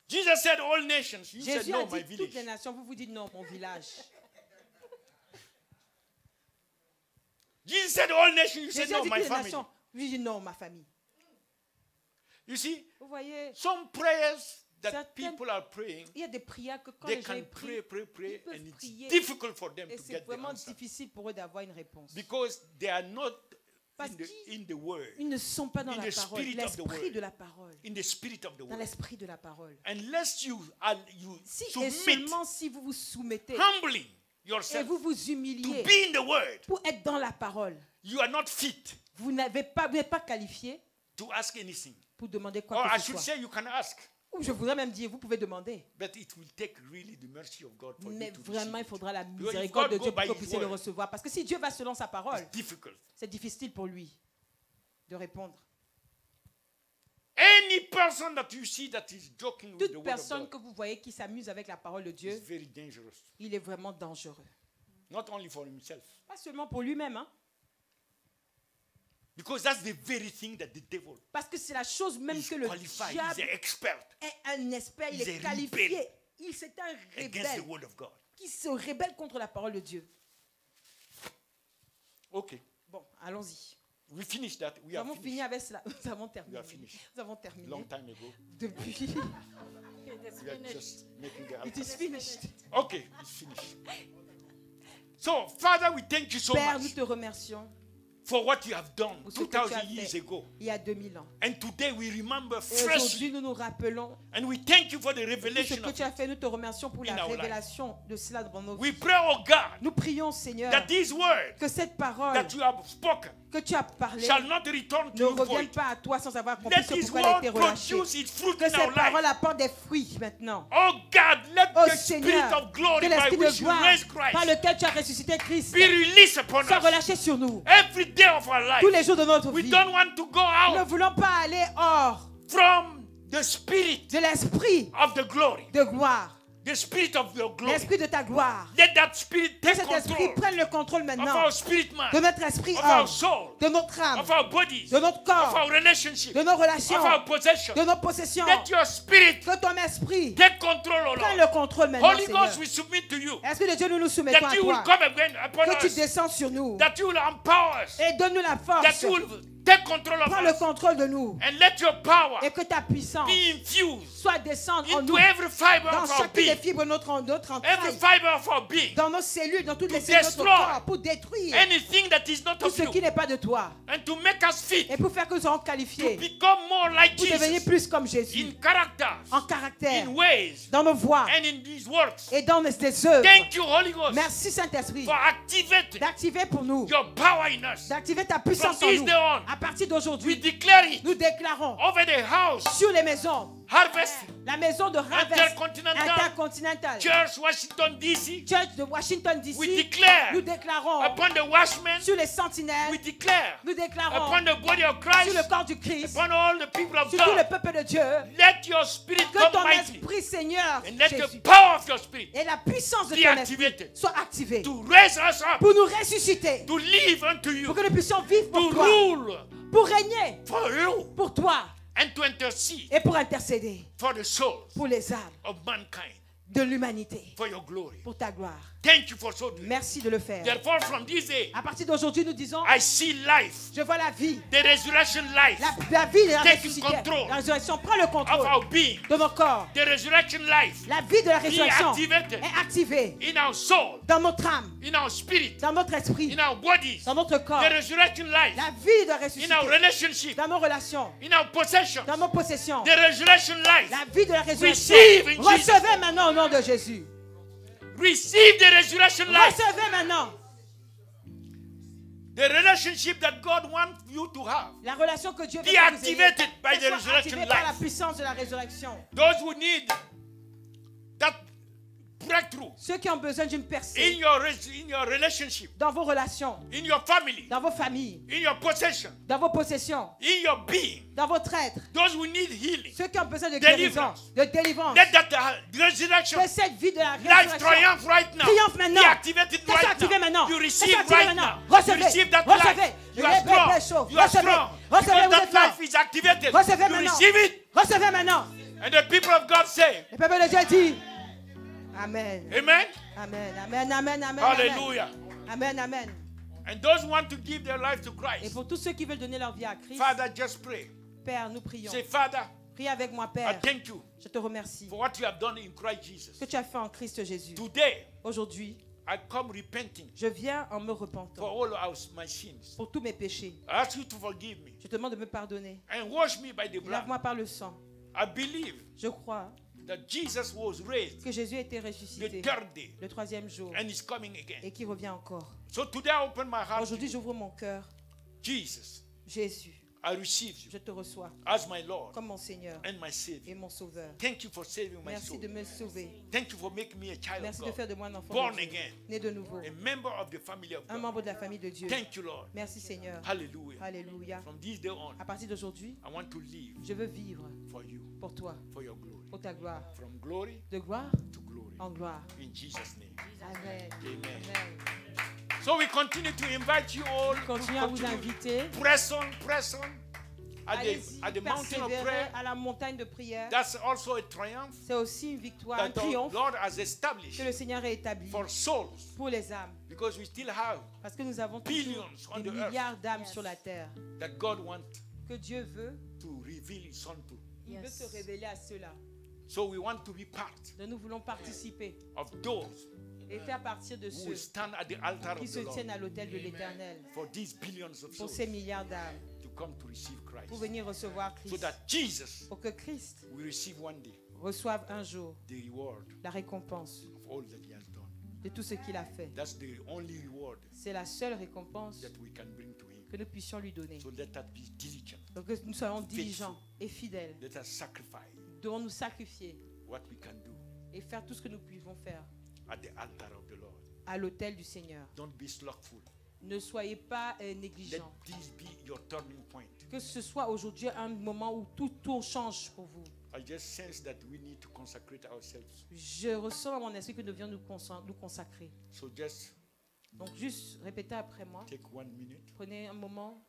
Jesus said all nations. You said Jésus no, a my dit toutes les village. nations, vous vous dites non, mon village. Jesus said all nations. You said Jésus a no, dit my toutes les family. nations, vous dites non, ma famille. You see, Vous voyez, some prayers that Certaines- people are praying, il y a des prières que quand they les gens can prient, pray, ils peuvent and it's prier. difficult for them et to c'est get the vraiment answer difficile pour eux d'avoir une réponse. because they are not Parce in the, qu'ils- in the word, Ils ne sont pas dans In la the parole, spirit of the l'esprit word. de la parole. in the spirit of the Dans word. l'esprit de la parole. Unless you Si et submit seulement si vous vous soumettez humbling et yourself vous vous to humiliez be in the word, pour être dans la parole, you are not fit vous n'êtes pas qualifié to ask anything. pour demander Or quoi I que ce should soit. say you can ask, Ou je voudrais même dire, vous pouvez demander. but it will take really the mercy of God for Mais you to vraiment, il receive it. faudra la Because if miséricorde de God Dieu go pour by que vous his puissiez le word, recevoir. Parce que si Dieu va selon sa parole, it's difficult. c'est difficile pour lui de répondre. Any person that you see that is joking with the Toute word of personne God que vous voyez qui s'amuse avec la parole de is Dieu, very dangerous. il est vraiment dangereux. Not only for himself. Pas seulement pour lui-même, hein? Because that's the very thing that the devil Parce que c'est la chose même is que le qualified. He's diable an expert est un expert, il He's est a qualifié. rebel C'est un against the rebelle word of God. qui se rébelle contre la parole de Dieu. Okay. Bon, allons-y. We finished that. We Nous are avons fini finished. avec cela. Nous avons terminé. are finished. Nous avons terminé. Long time ago. Depuis. We are just making the It is finished. Okay, it's finished. So, Father, we thank you so Père, nous much te remercions for what you have done pour ce que tu as 2,000 years fait ago. il y a 2000 ans. And today we remember Et aujourd'hui, freshly. nous nous rappelons And we thank you for the tout ce revelation que of tu as fait. Nous te remercions pour in la our life. révélation de cela dans nos We vies. pray, oh God, Nous prions, Seigneur, that these words que cette parole that you have spoken que tu as parlée shall not return ne to you revienne void. pas à toi sans avoir accompli Let ce this pourquoi elle a word été relâchée. produce its fruit Que in our cette parole life. apporte des fruits maintenant. Oh God, let Oh the spirit Seigneur, of glory que by l'esprit which de you gloire raised par Christ lequel tu as ressuscité Christ be released upon soit us relâché sur nous every day of our life. tous les jours de notre We vie. don't want to go Nous ne out voulons pas aller hors from the spirit de l'esprit of the glory, de gloire, the spirit of your glory. l'esprit de ta gloire. Let that spirit Que take cet esprit control prenne le contrôle of maintenant our spirit man, de notre esprit of homme, our soul, de notre âme, of our bodies, de notre of corps, our relationship, de nos relations, of our possession. de nos possessions. Let your spirit Que ton esprit take control, O prenne Lord. le contrôle maintenant, Holy Seigneur. Ghost, we submit to you Esprit de Dieu, nous nous soumettons that à you will toi. come again upon Que tu us, descends sur nous that you will empower us, et donne-nous la that force. you will take control of Prends le us, contrôle de nous and let your power et que ta puissance be infused soit descendre en into nous, every fiber dans of our chacune des being, fibres de notre every entraille, fiber of our being, dans nos cellules, dans toutes To les cellules de notre destroy corps, pour détruire anything that is not tout of ce qui you, n'est pas de toi and to make us fit et pour faire que nous soyons to qualifiés become more like pour devenir Jesus plus comme Jésus in character, en caractère, in ways, dans nos voies and in these works. et dans les œuvres. Thank you, Holy Ghost, Merci Saint-Esprit for activating d'activer pour nous, your power in us. d'activer ta puissance From en this nous. day on, À partir We d'aujourd'hui, declare it nous déclarons over the house, sur les maisons, Harvest, la maison de Harvest Intercontinental, Intercontinental, Church, Washington, D.C. Church de Washington We DC, declare nous déclarons upon the watchmen, sur les sentinelles, we declare nous déclarons upon the body of sur Christ, le corps du Christ, upon all the people of sur tout le God. peuple de Dieu, Let your spirit que come ton mightily, esprit, Seigneur, and let the Jésus, power of your spirit et la puissance de be ton esprit activated soit activée to raise us up, pour nous ressusciter, to live unto you, pour que nous puissions vivre to pour toi, rule pour régner for you, pour toi and to intercede et pour intercéder for the souls pour les âmes of mankind, de l'humanité, for your glory. pour ta gloire. Thank you for so doing. Merci de le faire. Therefore, from this day, À partir d'aujourd'hui, nous disons, I see life, je vois la vie, the resurrection life la vie de la Taking ressuscité. control La résurrection prend le of contrôle our being, de nos corps. the resurrection life La vie de la résurrection activated est activée in our soul, dans notre âme, in our spirit, dans notre esprit, in our bodies, dans notre corps. the resurrection life La vie de la in our ressuscité relationship, dans nos relations, in our possessions, dans nos possessions. the resurrection life. La vie de la résurrection. Receive in Jesus. Recevez maintenant au nom de Jésus. Receive the resurrection life, Recevez maintenant the relationship that God wants you to have. la relation que Dieu veut Be que vous ayez. activated by the Qu'elle soit resurrection activée par la life. puissance de la résurrection. Those who need that breakthrough Ceux qui ont besoin d'une in percée your relationship, dans vos relations, in your family, dans vos familles, in your possession, dans vos possessions, in your being, dans votre être, those who need healing, ceux qui ont besoin de Deliverance. délivrance, let that resurrection que cette vie de la life résurrection triumph right now. triomphe maintenant. Be activated Qu'elle soit right activée maintenant. now. You Qu'elle soit receive activée right maintenant. now. You Recevez. receive that Recevez. life. You Les are bébés strong. chauds. You are Recevez. strong. Recevez, Because vous that êtes là. life is activated. Recevez You maintenant. receive it. Recevez maintenant. And the people of God say, Le peuple de Dieu dit Amen. Amen. Amen. Amen. Amen. Amen. Hallelujah. Amen. Amen. And those who want to give their life to Et Christ, pour tous ceux qui veulent donner leur vie à Christ, Father, just pray. Père, nous prions. Say, Father, Prie avec moi, I Père. thank you Je te remercie for what you have done in Christ Jesus. ce que tu as fait en Christ Jésus. Today, Aujourd'hui, I come repenting je viens en me for repentant all my sins. pour tous mes péchés. I ask you to forgive me Je te demande de me pardonner. and wash me by the blood. Lave-moi par le sang. I believe Je crois that Jesus was raised que Jésus a été the ressuscité third day le troisième jour and is coming again. et qui revient encore. So today I open my heart to Aujourd'hui, you. j'ouvre mon cœur. Jesus, Jésus, I receive you Je te reçois as my Lord comme mon Seigneur and my et Savior. mon Sauveur. Thank you for saving my Merci soul. de me sauver. Thank you for making me a child of Merci de faire God, de moi un enfant born de Dieu, again, né de nouveau, a member of the family of un God. membre de la famille de Dieu. Thank you, Lord. Merci Seigneur. Hallelujah. Alléluia. From this day on, À partir d'aujourd'hui, I want to live je veux vivre for you, pour toi, for your glory. pour ta gloire. From glory De gloire to glory. en gloire. In Jesus' name. Amen. Amen. Amen. So we continue to invite you all. Continuez à vous inviter. Press on, press on. Allez-y, At the mountain of persévérez prayer. à la montagne de prière. That's also a triumph C'est aussi une victoire, un that the triomphe Lord has established que le Seigneur a établi for souls, pour les âmes. because we still have Parce que nous avons billions toujours on des the earth. milliards d'âmes sur la terre that God wants que Dieu veut. to reveal His Son to. Il veut se révéler à ceux-là. So we want to be part Donc nous voulons participer of those et faire partir de who ceux will stand at the altar qui of se the Lord tiennent à l'autel de l'Éternel for these billions of pour souls ces milliards d'âmes, to come to receive Christ, pour venir recevoir so Christ, that Jesus pour que Christ will receive one day reçoive un jour the reward la récompense of all that He has done. de tout ce qu'il a fait. That's the only reward C'est la seule récompense that we can bring to Him. que nous puissions lui donner. So let us be diligent. Donc que nous soyons diligents et fidèles, Let us sacrifice devons nous sacrifier what we can do et faire tout ce que nous pouvons faire at the altar of the Lord. à l'autel du Seigneur. Don't be slothful. Ne soyez pas Let négligents. this be your turning point. Que ce soit aujourd'hui un moment où tout change pour vous. I just sense that we need to consecrate ourselves. Je ressens dans mon esprit que nous devions nous consacrer. So just Donc juste répétez après moi. take 1 minute Prenez un moment